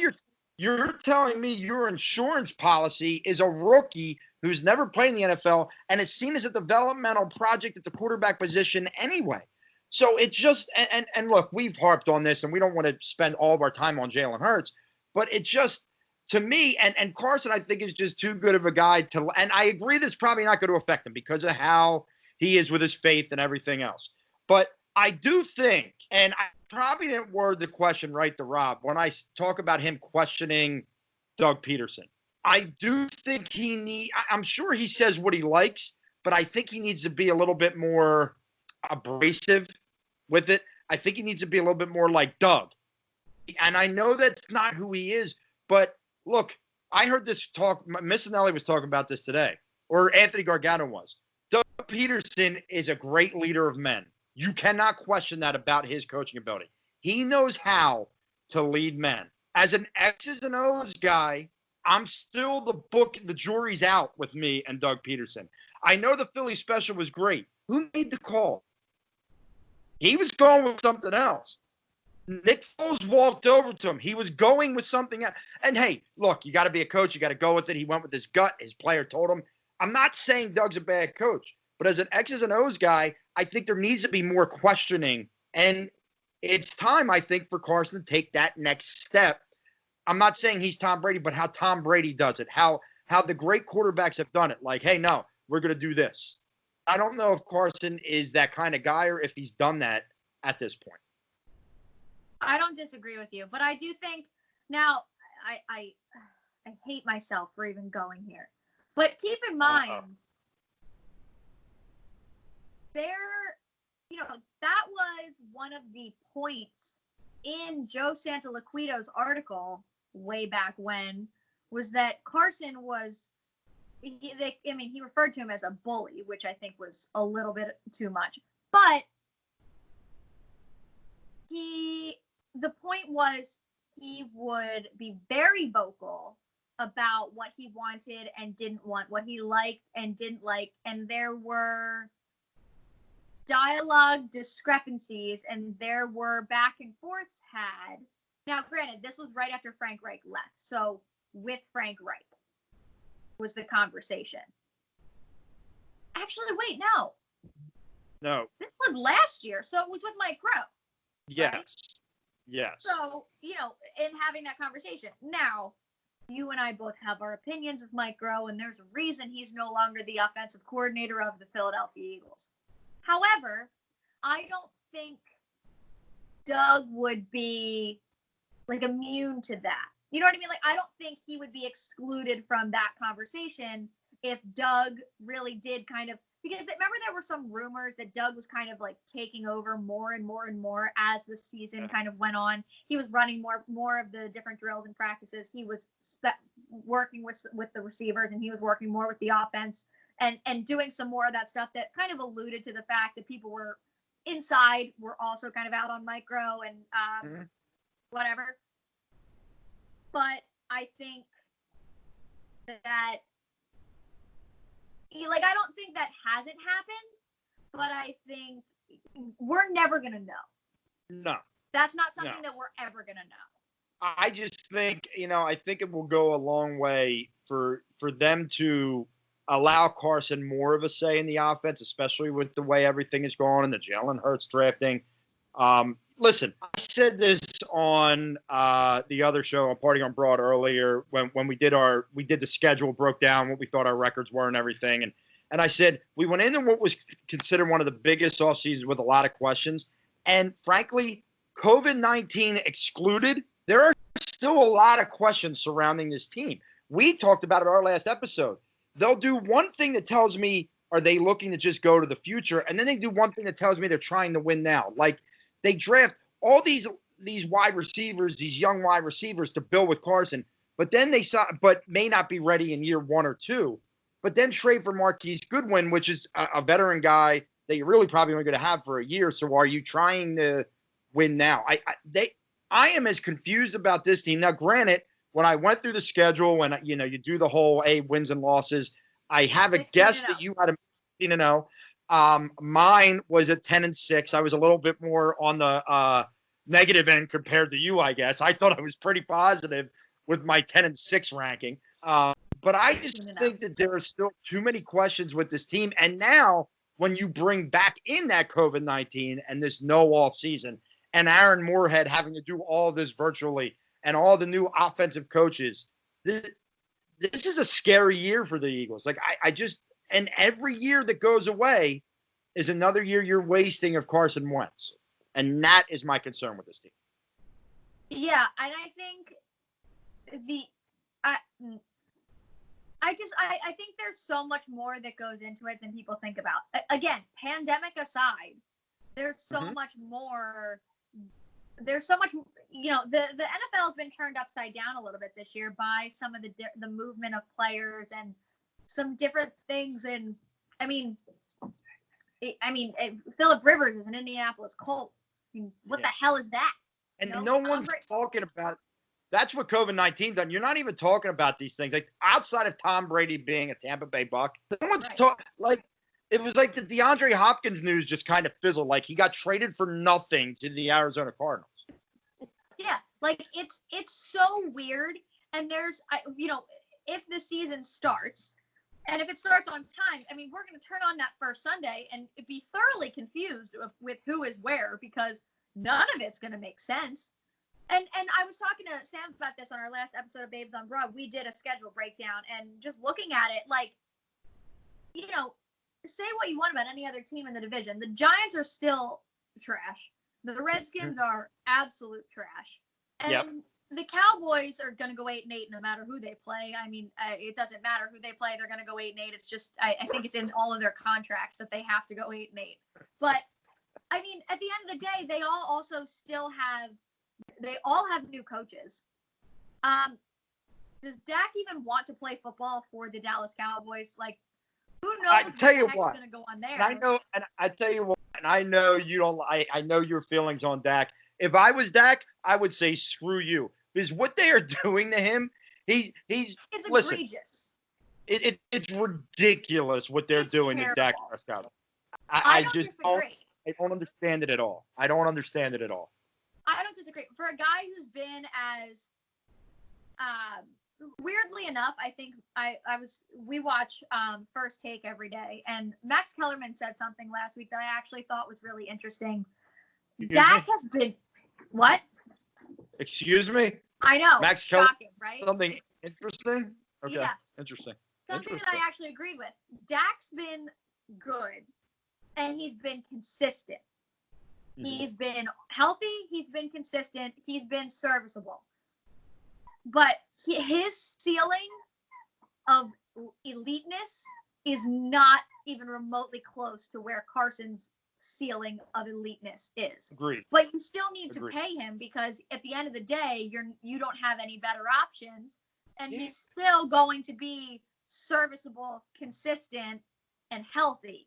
you're telling me your insurance policy is a rookie who's never played in the NFL and is seen as a developmental project at the quarterback position anyway. So it's just and look, we've harped on this and we don't want to spend all of our time on Jalen Hurts, but it just, to me, and Carson, I think, is just too good of a guy to, and I agree that's probably not going to affect him because of how he is with his faith and everything else. But I do think, and I probably didn't word the question right to Rob when I talk about him questioning Doug Peterson. I do think I'm sure he says what he likes, but I think he needs to be a little bit more abrasive with it. I think he needs to be a little bit more like Doug. And I know that's not who he is, but look, I heard this talk. Missinelli was talking about this today, or Anthony Gargano was. Doug Peterson is a great leader of men. You cannot question that about his coaching ability. He knows how to lead men. As an X's and O's guy, I'm still the jury's out with me and Doug Peterson. I know the Philly special was great. Who made the call? He was going with something else. Nick Foles walked over to him. He was going with something else. And hey, look, you got to be a coach. You got to go with it. He went with his gut. His player told him. I'm not saying Doug's a bad coach, but as an X's and O's guy, I think there needs to be more questioning. And it's time, I think, for Carson to take that next step. I'm not saying he's Tom Brady, but how Tom Brady does it, how the great quarterbacks have done it. Like, hey, no, we're going to do this. I don't know if Carson is that kind of guy or if he's done that at this point. I don't disagree with you, but I do think now I hate myself for even going here. But keep in mind, that was one of the points in Joe Santoliquito's article way back when, was that Carson was, he referred to him as a bully, which I think was a little bit too much. But the point was he would be very vocal about what he wanted and didn't want, what he liked and didn't like, and there were dialogue discrepancies and there were back and forths had. Now, granted, this was right after Frank Reich left, so with Frank Reich was the conversation. Actually, wait, no. This was last year, so it was with Mike Groh. Yes. Right? Yes. So, in having that conversation. Now, you and I both have our opinions of Mike Groh, and there's a reason he's no longer the offensive coordinator of the Philadelphia Eagles. However, I don't think Doug would be, immune to that. You know what I mean? I don't think he would be excluded from that conversation if Doug really did kind of, because remember there were some rumors that Doug was kind of taking over more and more and more as the season kind of went on. He was running more of the different drills and practices. He was working with the receivers, and he was working more with the offense and doing some more of that stuff that kind of alluded to the fact that people were inside were also kind of out on Mike Groh and whatever. But I think that I don't think that hasn't happened, but I think we're never going to know. No. That's not something that we're ever going to know. I just think, I think it will go a long way for them to allow Carson more of a say in the offense, especially with the way everything is going and the Jalen Hurts drafting. Listen, I said this on the other show on Party on Broad earlier when we did the schedule, broke down what we thought our records were and everything, and I said we went into what was considered one of the biggest off seasons with a lot of questions, and frankly, COVID-19 excluded, there are still a lot of questions surrounding this team. We talked about it our last episode. They'll do one thing that tells me, are they looking to just go to the future? And then they do one thing that tells me they're trying to win now. Like they draft all these wide receivers, these young wide receivers to build with Carson, but then but may not be ready in year 1 or 2. But then trade for Marquise Goodwin, which is a veteran guy that you're really probably only going to have for a year. So are you trying to win now? I am as confused about this team. Now, granted, when I went through the schedule, when you do the whole wins and losses, I have a guess that you had a 16-0. Mine was at 10-6. I was a little bit more on the negative end compared to you, I guess. I thought I was pretty positive with my 10-6 ranking. But I just think that there are still too many questions with this team. And now, when you bring back in that COVID-19 and this no off season, and Aaron Moorhead having to do all this virtually, and all the new offensive coaches, this is a scary year for the Eagles. Like and every year that goes away is another year you're wasting of Carson Wentz. And that is my concern with this team. Yeah, and I think I think there's so much more that goes into it than people think about. Again, pandemic aside, there's so much more. There's so much, the NFL has been turned upside down a little bit this year by some of the movement of players and some different things. And Phillip Rivers is an Indianapolis Colt. What the hell is that? And no one's talking about it. That's what COVID-19 done. You're not even talking about these things. Like outside of Tom Brady being a Tampa Bay Buck, no one's talking. Like it was like the DeAndre Hopkins news just kind of fizzled. Like he got traded for nothing to the Arizona Cardinals. Yeah, like it's so weird. And there's, if the season starts, and if it starts on time, we're going to turn on that first Sunday and be thoroughly confused with who is where because none of it's going to make sense. And I was talking to Sam about this on our last episode of Babes on Broad. We did a schedule breakdown and just looking at it, like, say what you want about any other team in the division. The Giants are still trash. The Redskins are absolute trash. And the Cowboys are going to go 8-8 no matter who they play. It doesn't matter who they play. They're going to go 8-8. It's just, I think it's in all of their contracts that they have to go 8-8. But, at the end of the day, they all also still have new coaches. Does Dak even want to play football for the Dallas Cowboys? Like, who knows what's going to go on there? I tell you what, and I know you don't. I know your feelings on Dak. If I was Dak, I would say screw you because what they are doing to him, it's egregious. It's ridiculous what they're doing to Dak Prescott. I don't understand it at all. I don't understand it at all. I don't disagree. For a guy who's been as weirdly enough, I think we watch First Take every day, and Max Kellerman said something last week that I actually thought was really interesting. Dak has been what? Excuse me? I know. Max Kellerman, shocking, right? Something interesting? Okay. Yeah. Interesting. Something that I actually agreed with. Dak's been good, and he's been consistent. He's been healthy. He's been consistent. He's been serviceable. But his ceiling of eliteness is not even remotely close to where Carson's ceiling of eliteness is. Agreed. But you still need to pay him because at the end of the day, you don't have any better options, and he's still going to be serviceable, consistent, and healthy.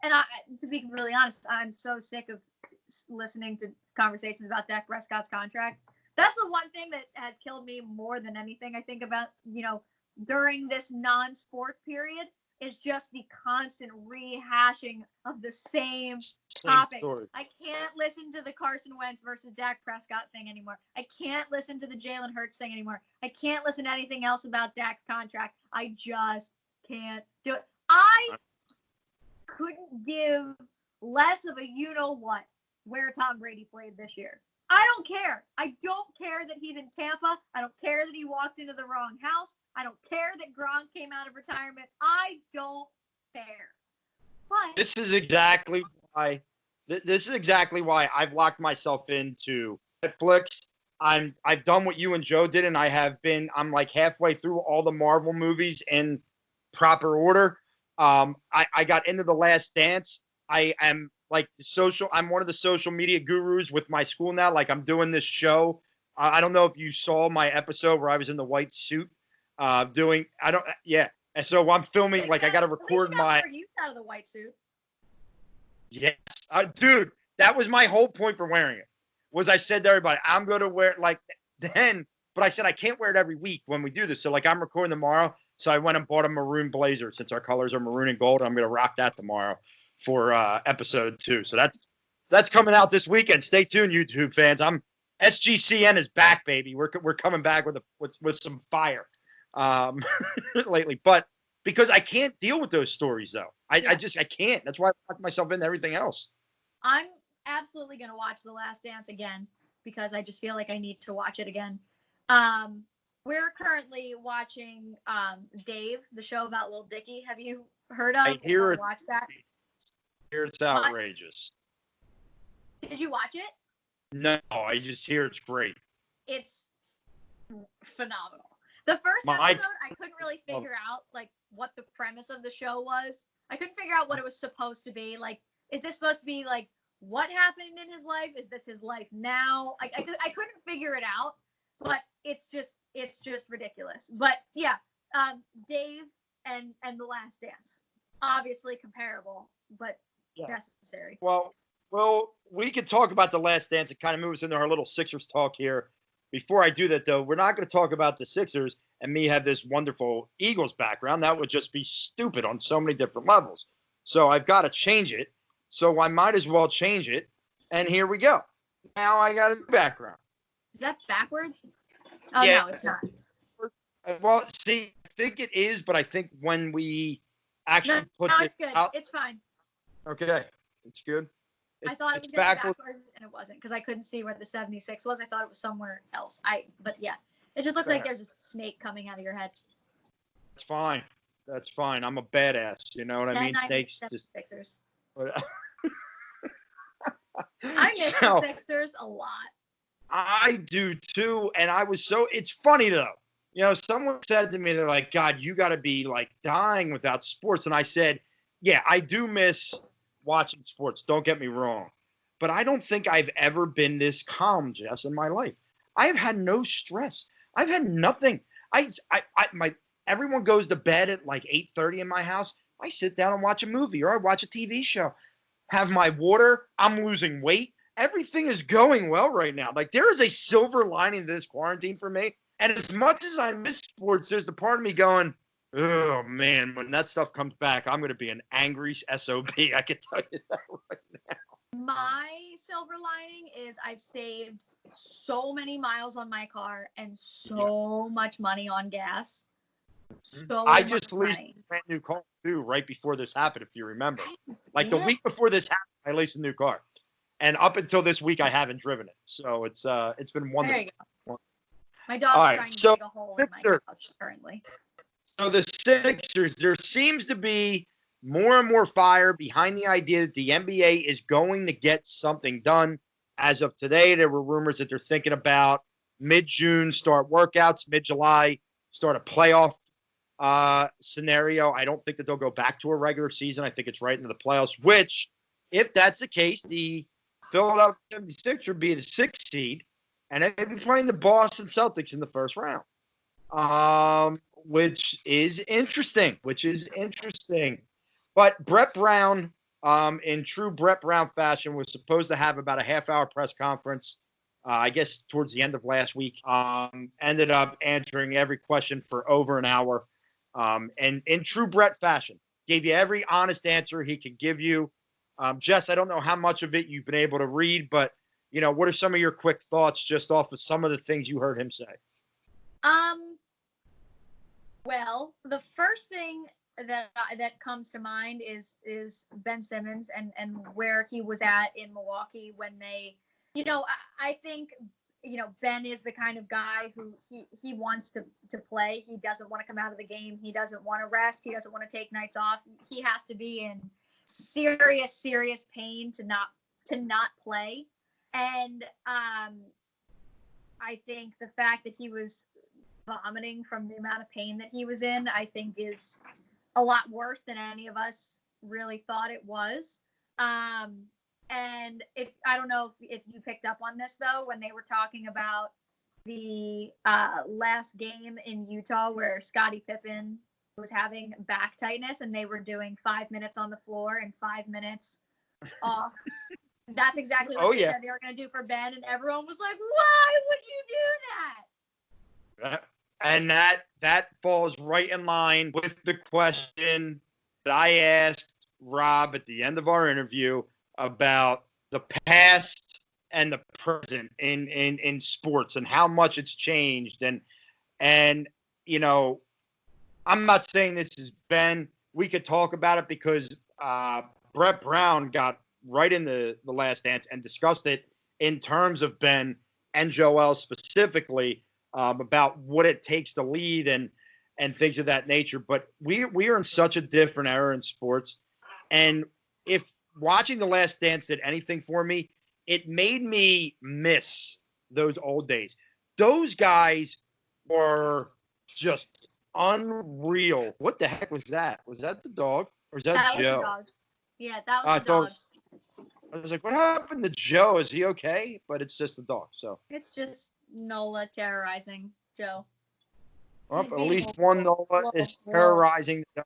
And to be really honest, I'm so sick of listening to conversations about Dak Prescott's contract. That's the one thing that has killed me more than anything I think about, during this non-sports period is just the constant rehashing of the same topic. Story. I can't listen to the Carson Wentz versus Dak Prescott thing anymore. I can't listen to the Jalen Hurts thing anymore. I can't listen to anything else about Dak's contract. I just can't do it. I couldn't give less of a you-know-what where Tom Brady played this year. I don't care. I don't care that he's in Tampa. I don't care that he walked into the wrong house. I don't care that Gronk came out of retirement. I don't care. But this is exactly why. This is exactly why I've locked myself into Netflix. I've done what you and Joe did, and I'm like halfway through all the Marvel movies in proper order. I got into The Last Dance. I am like I'm one of the social media gurus with my school now. Like I'm doing this show. I don't know if you saw my episode where I was in the white suit yeah. And so I'm filming, like I got to record my. You out of the white suit. Yes, dude, that was my whole point for wearing it. Was I said to everybody, I'm going to wear it like then, but I said I can't wear it every week when we do this. So like I'm recording tomorrow, so I went and bought a maroon blazer since our colors are maroon and gold. I'm going to rock that tomorrow for episode 2. So that's coming out this weekend. Stay tuned, YouTube fans. SGCN is back, baby. We're coming back with some fire lately, but because I can't deal with those stories though. I can't. That's why I lock myself into everything else. I'm absolutely going to watch The Last Dance again because I just feel like I need to watch it again. We're currently watching Dave, the show about Lil Dicky. Have you heard of I hear or watched that? I hear it's outrageous. Did you watch it? No, I just hear it's great. It's phenomenal. The first episode, I couldn't really figure out like what the premise of the show was. I couldn't figure out what it was supposed to be. Like, is this supposed to be like what happened in his life? Is this his life now? I couldn't figure it out, but it's just ridiculous. But yeah, Dave and The Last Dance, obviously comparable, but necessary. Well, we could talk about The Last Dance. It kind of moves into our little Sixers talk here. Before I do that, though, we're not going to talk about the Sixers and me have this wonderful Eagles background. That would just be stupid on so many different levels. So I've got to change it. So I might as well change it. And here we go. Now I got a new background. Is that backwards? Oh, yeah. No, it's not. Well, see, I think it is, but I think when we actually put it it's good. out. It's fine. Okay. It's good. I thought it was backwards, and it wasn't because I couldn't see where the 76 was. I thought it was somewhere else. But yeah, it just looks like there's a snake coming out of your head. That's fine. That's fine. I'm a badass. You know what I mean? Snakes just. Sixers. I miss the Sixers a lot. I do too, and it's funny though. You know, someone said to me, they're like, God, you got to be like dying without sports. And I said, yeah, I do miss watching sports. Don't get me wrong. But I don't think I've ever been this calm, Jess, in my life. I've had no stress. I've had nothing. Everyone goes to bed at like 8:30 in my house. I sit down and watch a movie or I watch a TV show. Have my water. I'm losing weight. Everything is going well right now. Like there is a silver lining to this quarantine for me. And as much as I miss sports, there's the part of me going, oh man, when that stuff comes back, I'm going to be an angry SOB. I can tell you that right now. My silver lining is I've saved so many miles on my car and so much money on gas. I just leased a brand new car too right before this happened, if you remember. Like the week before this happened, I leased a new car. And up until this week, I haven't driven it. So it's been wonderful. There you go. My dog's trying to dig a hole in my couch currently. So the Sixers, there seems to be more and more fire behind the idea that the NBA is going to get something done. As of today, there were rumors that they're thinking about mid-June, start workouts, mid-July, start a playoff scenario. I don't think that they'll go back to a regular season. I think it's right into the playoffs, which, if that's the case, the Philadelphia 76ers would be the 6th seed, and they'd be playing the Boston Celtics in the first round, which is interesting. But Brett Brown, in true Brett Brown fashion, was supposed to have about a half-hour press conference, I guess towards the end of last week. Ended up answering every question for over an hour. And in true Brett fashion, gave you every honest answer he could give you. Jess, I don't know how much of it you've been able to read, but, you know, what are some of your quick thoughts just off of some of the things you heard him say? Well, the first thing that comes to mind is Ben Simmons and where he was at in Milwaukee when they, I think, Ben is the kind of guy who he wants to play. He doesn't want to come out of the game. He doesn't want to rest. He doesn't want to take nights off. He has to be in serious pain to not play. And I think the fact that he was vomiting from the amount of pain that he was in, I think is a lot worse than any of us really thought it was. And I don't know if you picked up on this though, when they were talking about the last game in Utah where Scottie Pippen was having back tightness and they were doing 5 minutes on the floor and 5 minutes off. That's exactly what they said they were going to do for Ben, and everyone was like, "Why would you do that?" And that falls right in line with the question that I asked Rob at the end of our interview about the past and the present in sports and how much it's changed. And I'm not saying this is Ben. We could talk about it because Brett Brown got right in the Last Dance and discussed it in terms of Ben and Joel specifically, about what it takes to lead and things of that nature. But we are in such a different era in sports. And if watching The Last Dance did anything for me, it made me miss those old days. Those guys were just unreal. What the heck was that? Was that the dog? Or is that Joe? Was the dog. Yeah, that was the dog. I was like, what happened to Joe? Is he okay? But it's just the dog. So it's just Nola terrorizing Joe. Well, at least one Nola is terrorizing the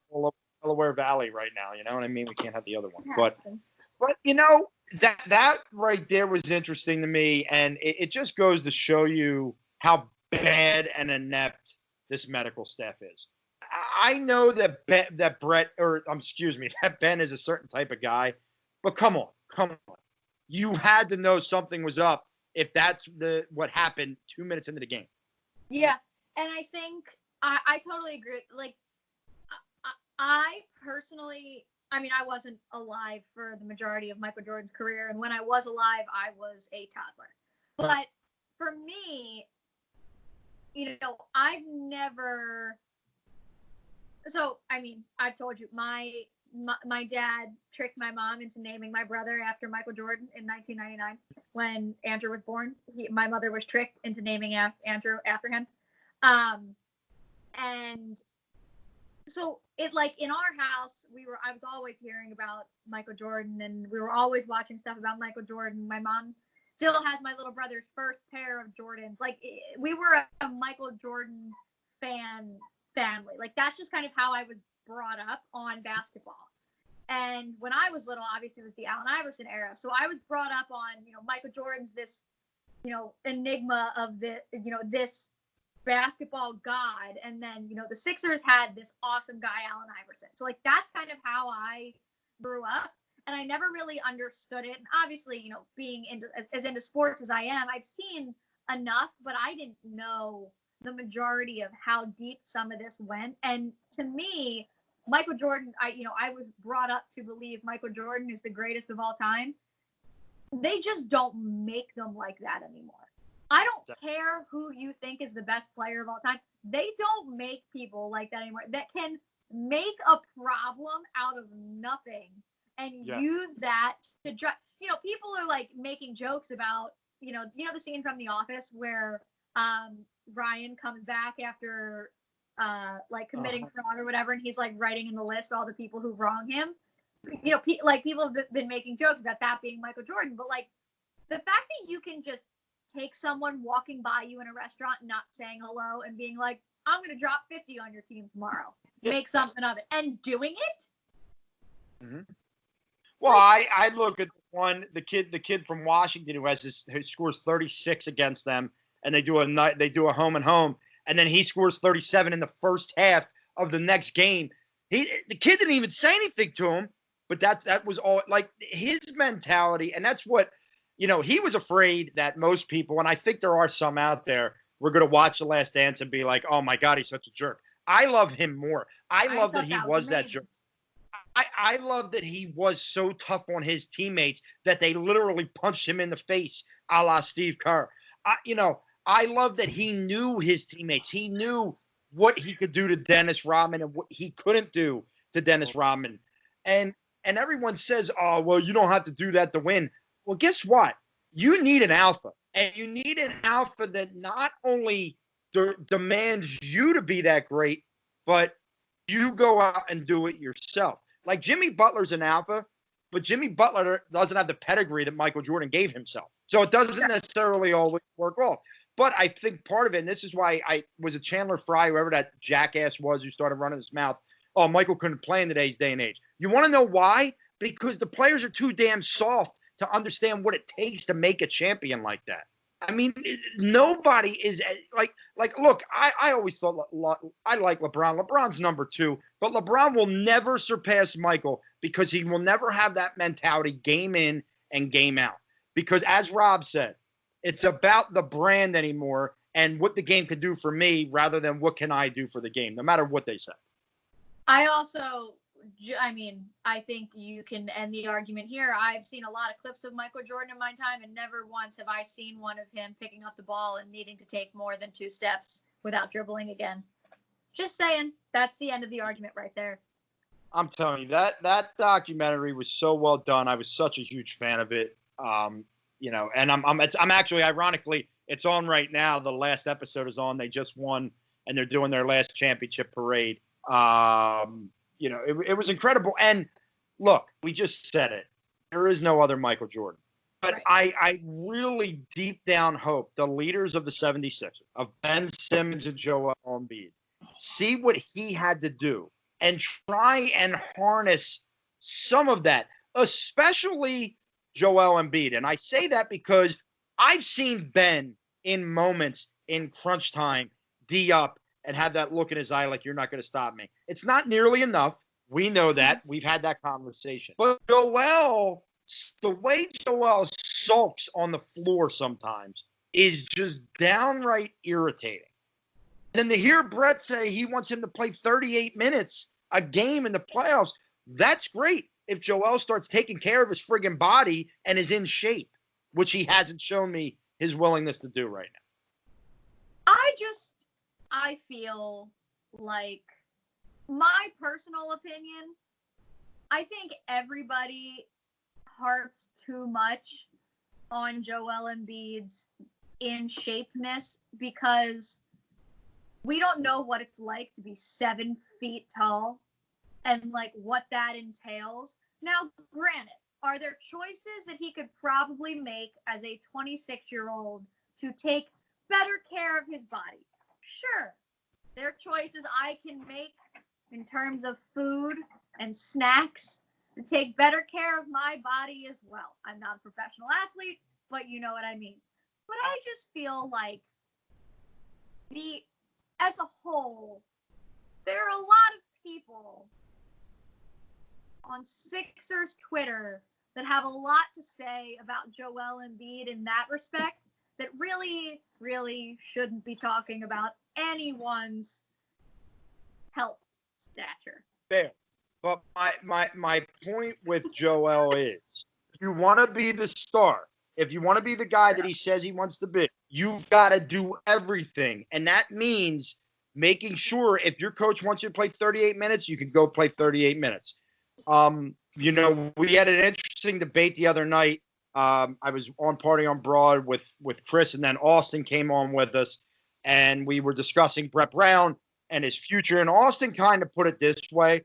Delaware Valley right now. You know what I mean? We can't have the other one. But that right there was interesting to me, and it just goes to show you how bad and inept this medical staff is. I know that that Ben is a certain type of guy, but come on. You had to know something was up if that's what happened 2 minutes into the game. Yeah, and I think I totally agree. Like, I personally, I wasn't alive for the majority of Michael Jordan's career, and when I was alive, I was a toddler. But for me, I've never. So, I've told you, my dad tricked my mom into naming my brother after Michael Jordan in 1999 when Andrew was born. My mother was tricked into naming Andrew after him. And so it, like, in our house, I was always hearing about Michael Jordan, and we were always watching stuff about Michael Jordan. My mom still has my little brother's first pair of Jordans. Like, we were a Michael Jordan fan family. Like, that's just kind of how I was brought up on basketball. And when I was little, obviously it was the Allen Iverson era. So I was brought up on, Michael Jordan's this, enigma of this basketball god. And then, the Sixers had this awesome guy, Allen Iverson. So, like, that's kind of how I grew up. And I never really understood it. And obviously, being into sports as I am, I've seen enough, but I didn't know the majority of how deep some of this went. And to me, Michael Jordan, I was brought up to believe Michael Jordan is the greatest of all time. They just don't make them like that anymore. I don't care who you think is the best player of all time. They don't make people like that anymore that can make a problem out of nothing and use that to drive. People are like making jokes about, the scene from The Office where Ryan comes back after committing fraud or whatever, and he's like writing in the list all the people who wrong him. People have been making jokes about that being Michael Jordan, but like the fact that you can just take someone walking by you in a restaurant not saying hello and being like, I'm going to drop 50 on your team tomorrow, make something of it, and doing it. Mm-hmm. Well, I look at the kid from Washington who scores 36 against them, and they do a home and home, and then he scores 37 in the first half of the next game. The kid didn't even say anything to him, but that was all, like, his mentality, and that's what, he was afraid that most people, and I think there are some out there, were going to watch The Last Dance and be like, oh my God, he's such a jerk. I love him more. I love that thought he that was that. amazing. I love that he was so tough on his teammates that they literally punched him in the face, a la Steve Kerr. I love that he knew his teammates. He knew what he could do to Dennis Rodman and what he couldn't do to Dennis Rodman. And everyone says, oh, well, you don't have to do that to win. Well, guess what? You need an alpha. And you need an alpha that not only demands you to be that great, but you go out and do it yourself. Like Jimmy Butler's an alpha, but Jimmy Butler doesn't have the pedigree that Michael Jordan gave himself. So it doesn't necessarily always work off. But I think part of it, and this is why I was a Chandler Fry, whoever that jackass was who started running his mouth. Oh, Michael couldn't play in today's day and age. You want to know why? Because the players are too damn soft to understand what it takes to make a champion like that. I mean, nobody is like, look, I always thought I like LeBron. LeBron's number 2, but LeBron will never surpass Michael because he will never have that mentality game in and game out. Because as Rob said, it's about the brand anymore and what the game could do for me rather than what can I do for the game, no matter what they say. I think you can end the argument here. I've seen a lot of clips of Michael Jordan in my time, and never once have I seen one of him picking up the ball and needing to take more than 2 steps without dribbling again. Just saying, that's the end of the argument right there. I'm telling you, that documentary was so well done. I was such a huge fan of it. And I'm actually, ironically, it's on right now. The last episode is on. They just won, and they're doing their last championship parade. It was incredible. And look, we just said it. There is no other Michael Jordan. But right. I really deep down hope the leaders of the 76ers, of Ben Simmons and Joel Embiid, see what he had to do and try and harness some of that, especially Joel Embiid. And I say that because I've seen Ben in moments in crunch time, D up, and have that look in his eye like you're not going to stop me. It's not nearly enough. We know that. We've had that conversation. But Joel, the way Joel sulks on the floor sometimes is just downright irritating. And then to hear Brett say he wants him to play 38 minutes a game in the playoffs, that's great if Joel starts taking care of his friggin' body and is in shape, which he hasn't shown me his willingness to do right now. I feel like, my personal opinion, I think everybody harps too much on Joel Embiid's in shapeness because we don't know what it's like to be 7 feet tall and like what that entails. Now, granted, are there choices that he could probably make as a 26-year-old to take better care of his body? Sure. There are choices I can make in terms of food and snacks to take better care of my body as well. I'm not a professional athlete, but you know what I mean. But I just feel like as a whole, there are a lot of people on Sixers Twitter that have a lot to say about Joel Embiid in that respect that really, really shouldn't be talking about anyone's health stature. Fair. But my point with Joel is, if you want to be the star, if you want to be the guy that he says he wants to be, you've got to do everything. And that means making sure if your coach wants you to play 38 minutes, you can go play 38 minutes. We had an interesting debate the other night. I was on Party on Broad with Chris, and then Austin came on with us, and we were discussing Brett Brown and his future. And Austin kind of put it this way.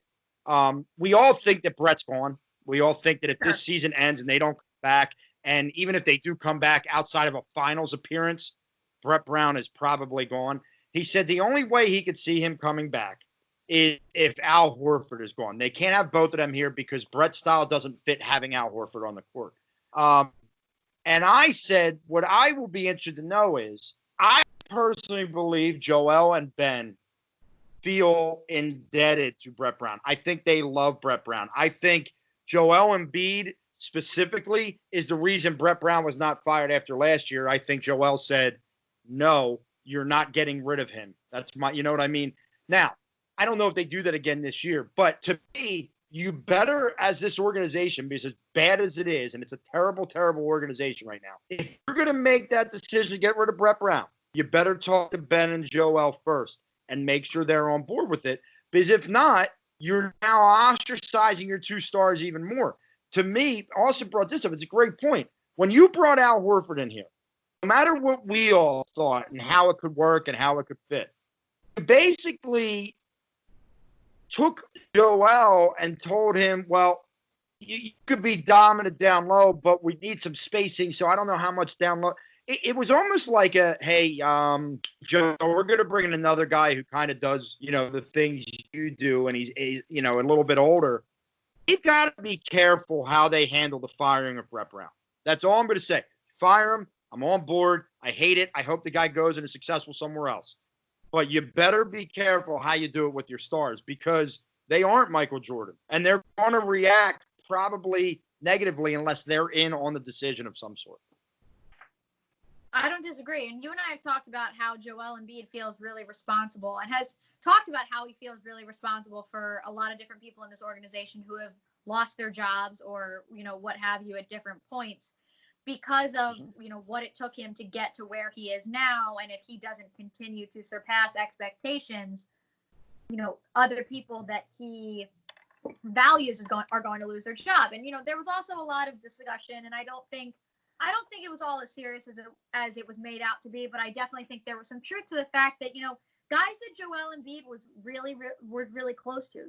We all think that Brett's gone. We all think that if this season ends and they don't come back, and even if they do come back outside of a finals appearance, Brett Brown is probably gone. He said the only way he could see him coming back is if Al Horford is gone. They can't have both of them here because Brett's style doesn't fit having Al Horford on the court. And I said, what I will be interested to know is, I personally believe Joel and Ben feel indebted to Brett Brown. I think they love Brett Brown. I think Joel Embiid specifically is the reason Brett Brown was not fired after last year. I think Joel said, no, you're not getting rid of him. That's you know what I mean? Now, I don't know if they do that again this year, but to me, you better, as this organization, because as bad as it is, and it's a terrible, terrible organization right now, if you're going to make that decision to get rid of Brett Brown, you better talk to Ben and Joel first and make sure they're on board with it. Because if not, you're now ostracizing your 2 stars even more. To me, Austin brought this up. It's a great point. When you brought Al Horford in here, no matter what we all thought and how it could work and how it could fit, you basically took Joel and told him, well, you could be dominant down low, but we need some spacing, so I don't know how much down low. It was almost like a, hey, Joe, we're going to bring in another guy who kind of does, the things you do, and he's a little bit older. You've got to be careful how they handle the firing of Brett Brown. That's all I'm going to say. Fire him. I'm on board. I hate it. I hope the guy goes and is successful somewhere else. But you better be careful how you do it with your stars, because they aren't Michael Jordan, and they're going to react probably negatively unless they're in on the decision of some sort. I don't disagree. And you and I have talked about how Joel Embiid feels really responsible, and has talked about how he feels really responsible for a lot of different people in this organization who have lost their jobs or, what have you at different points because of, what it took him to get to where he is now. And if he doesn't continue to surpass expectations, other people that he values are going to lose their job. And, there was also a lot of discussion, and I don't think it was all as serious as it was made out to be, but I definitely think there was some truth to the fact that, guys that Joel Embiid was really close to,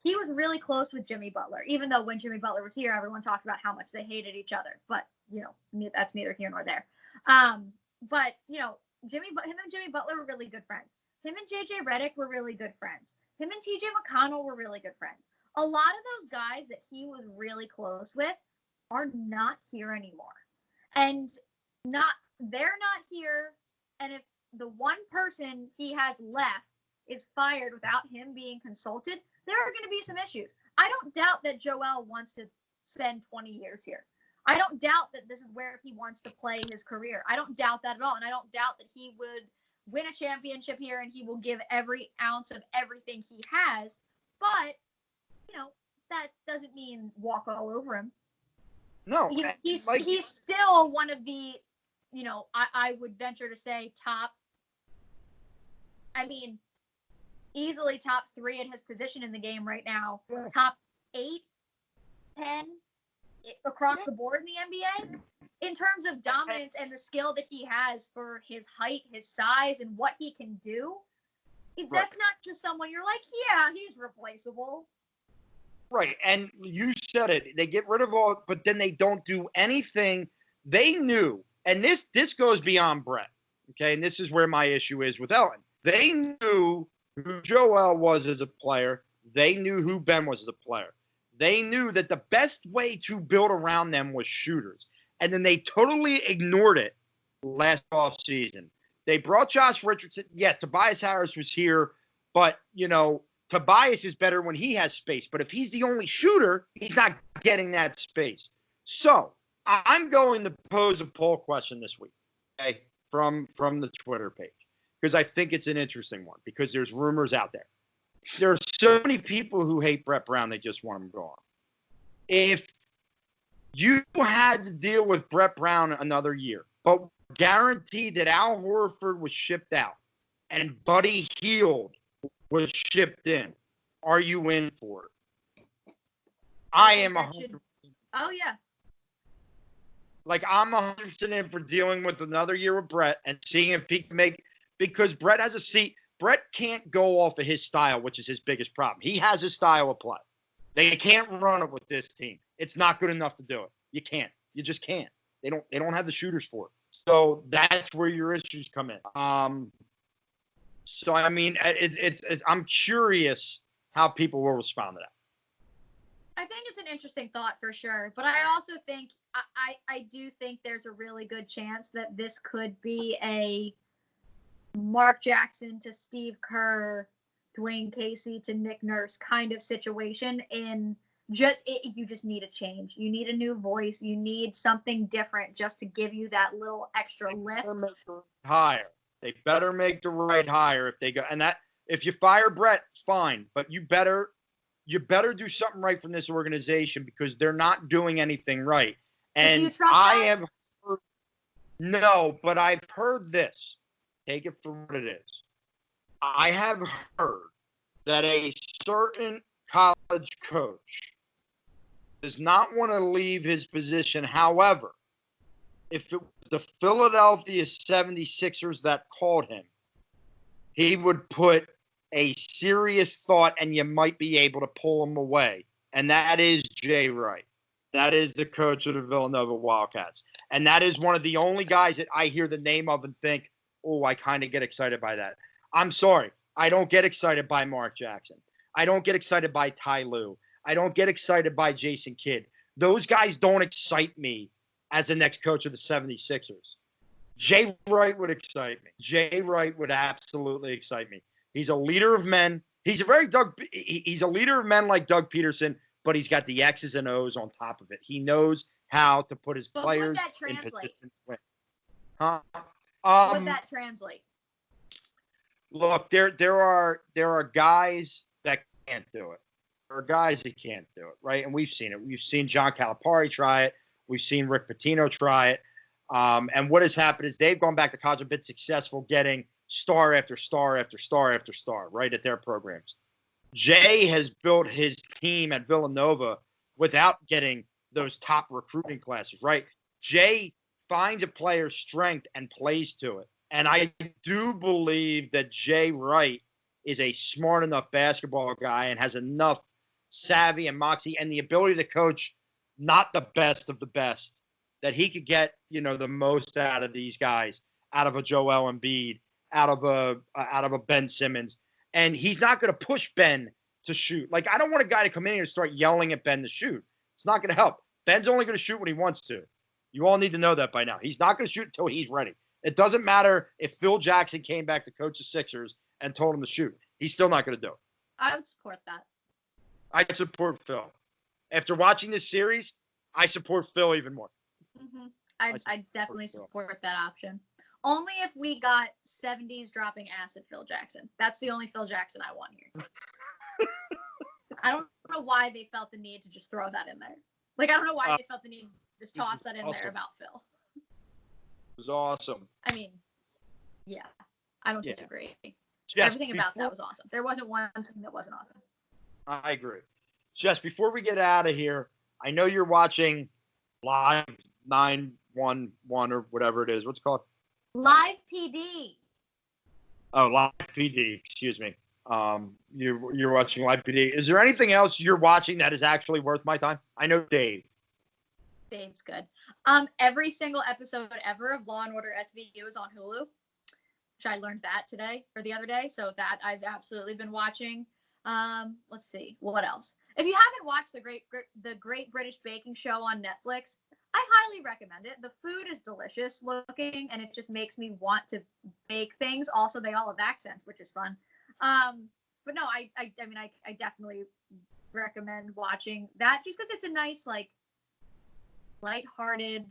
he was really close with Jimmy Butler, even though when Jimmy Butler was here, everyone talked about how much they hated each other, but, that's neither here nor there. But, him and Jimmy Butler were really good friends. Him and JJ Redick were really good friends. Him and TJ McConnell were really good friends. A lot of those guys that he was really close with are not here anymore. And they're not here. And if the one person he has left is fired without him being consulted, there are going to be some issues. I don't doubt that Joel wants to spend 20 years here. I don't doubt that this is where he wants to play his career. I don't doubt that at all. And I don't doubt that he would win a championship here and he will give every ounce of everything he has. But, that doesn't mean walk all over him. No, he's still one of the, I would venture to say easily top 3 at his position in the game right now. Yeah. Top 8, 10 across the board in the NBA in terms of dominance and the skill that he has for his height, his size, and what he can do. That's not just someone you're like, yeah, he's replaceable. Right, and you said it. They get rid of all, but then they don't do anything. They knew, and this goes beyond Brett, okay? And this is where my issue is with Ellen. They knew who Joel was as a player. They knew who Ben was as a player. They knew that the best way to build around them was shooters. And then they totally ignored it last offseason. They brought Josh Richardson. Yes, Tobias Harris was here, but, Tobias is better when he has space, but if he's the only shooter, he's not getting that space. So I'm going to pose a poll question this week, okay, from the Twitter page, because I think it's an interesting one, because there's rumors out there. There are so many people who hate Brett Brown, they just want him gone. If you had to deal with Brett Brown another year, but guaranteed that Al Horford was shipped out and Buddy Hield was shipped in, are you in for it? I am 100%. Oh, yeah. Like, I'm 100% in for dealing with another year with Brett and seeing if he can make, because Brett has a seat. Brett can't go off of his style, which is his biggest problem. He has his style of play. They can't run it with this team. It's not good enough to do it. You can't. You just can't. They don't have the shooters for it. So that's where your issues come in. So, I'm curious how people will respond to that. I think it's an interesting thought for sure. But I also think, I do think there's a really good chance that this could be a Mark Jackson to Steve Kerr, Dwayne Casey to Nick Nurse kind of situation. You just need a change. You need a new voice. You need something different just to give you that little extra lift. They better make the right hire if they go. And that If you fire Brett, fine, but you better do something right from this organization because they're not doing anything right. And do you trust that? No, but I've heard this. Take it for what it is. I have heard that a certain college coach does not want to leave his position. However, if it was the Philadelphia 76ers that called him, he would put a serious thought and you might be able to pull him away. And that is Jay Wright. That is the coach of the Villanova Wildcats. And that is one of the only guys that I hear the name of and think, oh, I kind of get excited by that. I'm sorry. I don't get excited by Mark Jackson. I don't get excited by Ty Lue. I don't get excited by Jason Kidd. Those guys don't excite me as the next coach of the 76ers. Jay Wright would excite me. Jay Wright would absolutely excite me. He's a leader of men. He's a leader of men like Doug Peterson, but he's got the X's and O's on top of it. He knows how to put his players in position to win. Huh? Would that translate? Look, there are guys that can't do it. There are guys that can't do it, right? And we've seen it. We've seen John Calipari try it. We've seen Rick Pitino try it. And what has happened is they've gone back to college and been successful getting star after star after star after star, right, at their programs. Jay has built his team at Villanova without getting those top recruiting classes, right? Jay finds a player's strength and plays to it. And I do believe that Jay Wright is a smart enough basketball guy and has enough savvy and moxie and the ability to coach not the best of the best, that he could get, the most out of these guys, out of a Joel Embiid, out of a Ben Simmons. And he's not going to push Ben to shoot. Like, I don't want a guy to come in here and start yelling at Ben to shoot. It's not going to help. Ben's only going to shoot when he wants to. You all need to know that by now. He's not going to shoot until he's ready. It doesn't matter if Phil Jackson came back to coach the Sixers and told him to shoot. He's still not going to do it. I would support that. I support Phil. After watching this series, I support Phil even more. Mm-hmm. I definitely support that option. Only if we got 70s dropping acid Phil Jackson. That's the only Phil Jackson I want here. I don't know why they felt the need to just throw that in there. Like, I don't know why they felt the need to just toss that in there about Phil. It was awesome. I mean, yeah, I don't disagree. Jess, everything about that was awesome. There wasn't one thing that wasn't awesome. I agree. Jess, before we get out of here, I know you're watching Live 911 or whatever it is. What's it called? Live PD. Oh, Live PD. Excuse me. You're watching Live PD. Is there anything else you're watching that is actually worth my time? I know Dave. Dave's good. Every single episode ever of Law and Order SVU is on Hulu, which I learned that today or the other day. So that I've absolutely been watching. Let's see what else. If you haven't watched the Great British Baking Show on Netflix, I highly recommend it. The food is delicious looking, and it just makes me want to bake things. Also, they all have accents, which is fun. But no, I mean, I definitely recommend watching that just because it's a nice, like, lighthearted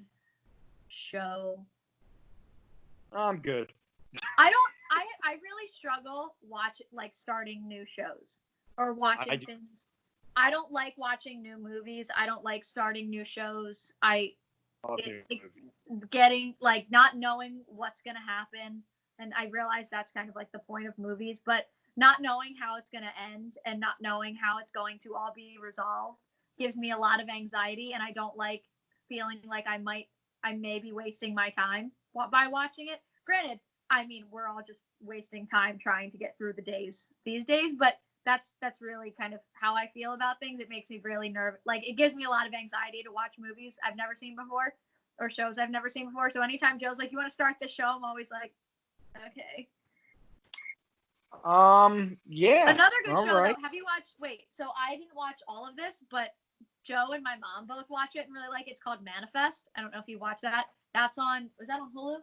show. I'm good. I really struggle starting new shows or watching things. I don't like watching new movies. I don't like starting new shows. Getting like not knowing what's going to happen. And I realize that's kind of like the point of movies, but not knowing how it's going to end and not knowing how it's going to all be resolved gives me a lot of anxiety. And I don't like feeling like I may be wasting my time by watching it. Granted, I mean, we're all just wasting time trying to get through the days these days, but that's really kind of how I feel about things. It makes me really nervous. Like, it gives me a lot of anxiety to watch movies I've never seen before or shows I've never seen before. So anytime Joe's like, you want to start this show? I'm always like, okay. Yeah. Another good show, right. though. Have you watched, so I didn't watch all of this, but Joe and my mom both watch it and really like it. It's called Manifest. I don't know if you watch that. Was that on Hulu?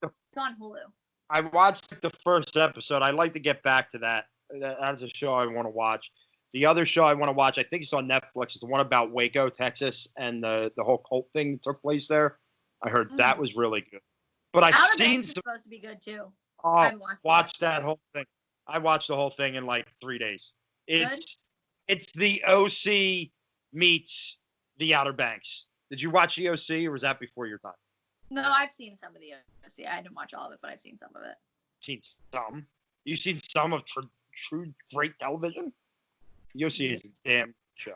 It's on Hulu. I watched the first episode. I'd like to get back to that. That's a show I want to watch. The other show I want to watch, I think it's on Netflix, is the one about Waco, Texas, and the whole cult thing that took place there. I heard that was really good. But I've seen supposed to be good too. Oh, watch that whole thing. I watched the whole thing in like 3 days. It's the OC meets the Outer Banks. Did you watch the OC, or was that before your time? No, I've seen some of the OC. I didn't watch all of it, but I've seen some of it. Seen some. You've seen some of true great television? The OC is a damn show.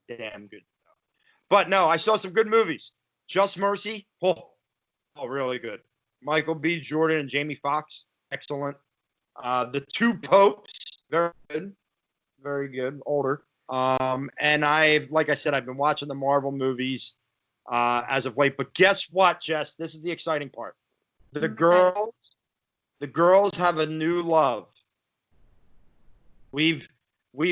Damn good show. But no, I saw some good movies. Just Mercy. Oh, really good. Michael B. Jordan and Jamie Foxx. Excellent. The Two Popes. Very good. Very good. Older. And like I said, I've been watching the Marvel movies as of late. But guess what, Jess? This is the exciting part. The girls have a new love. We've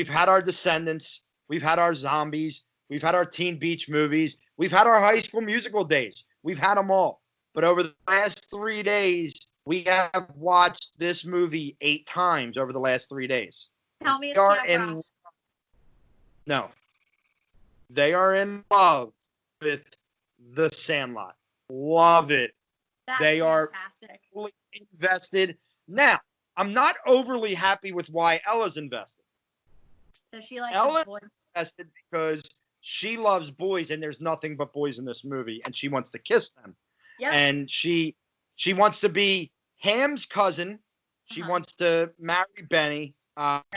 had our Descendants. We've had our zombies. We've had our Teen Beach movies. We've had our High School Musical days. We've had them all. But over the last 3 days, we have watched this movie 8 times over the last 3 days. Tell me it's No. They are in love with The Sandlot. Love it. They fantastic. Are fully invested. Now, I'm not overly happy with why Ella's invested. Does she like Ella boys? Invested because she loves boys, and there's nothing but boys in this movie, and she wants to kiss them. Yep. And she wants to be Ham's cousin. She wants to marry Benny.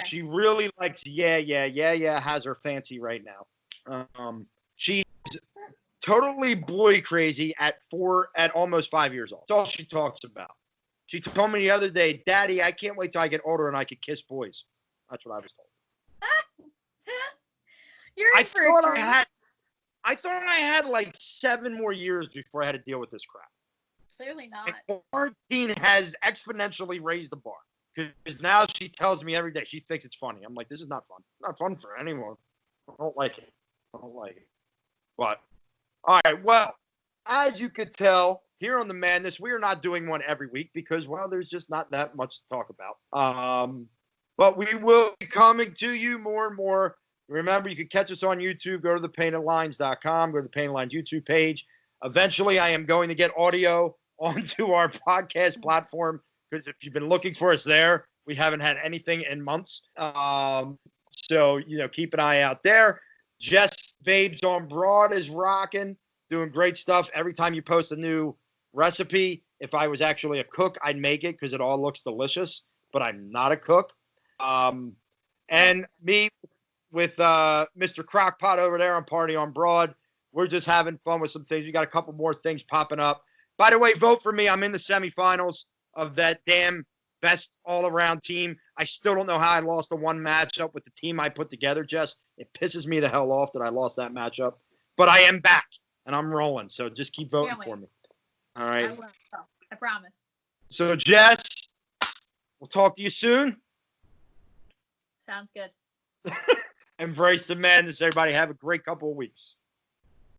She really likes has her fancy right now. She's totally boy crazy at almost 5 years old. That's all she talks about. She told me the other day, Daddy, I can't wait till I get older and I could kiss boys. That's what I was told. I thought I had like 7 more years before I had to deal with this crap. Clearly not. And quarantine has exponentially raised the bar. Because now she tells me every day she thinks it's funny. I'm like, this is not fun. Not fun for anyone. I don't like it. But, all right. Well, as you could tell, here on The Madness, we are not doing one every week because, well, there's just not that much to talk about. But we will be coming to you more and more. Remember, you can catch us on YouTube. Go to thepaintedlines.com. Go to the Painted Lines YouTube page. Eventually, I am going to get audio onto our podcast platform because if you've been looking for us there, we haven't had anything in months. So, keep an eye out there. Jess Babes on Broad is rocking, doing great stuff. Every time you post a new recipe, if I was actually a cook, I'd make it because it all looks delicious, but I'm not a cook. And me with Mr. Crockpot over there on Party on Broad. We're just having fun with some things. We got a couple more things popping up. By the way, vote for me. I'm in the semifinals of that damn best all-around team. I still don't know how I lost the one matchup with the team I put together, Jess. It pisses me the hell off that I lost that matchup. But I am back, and I'm rolling. So just keep voting for me. All right. I will. I promise. So, Jess, we'll talk to you soon. Sounds good. Embrace the madness, everybody. Have a great couple of weeks.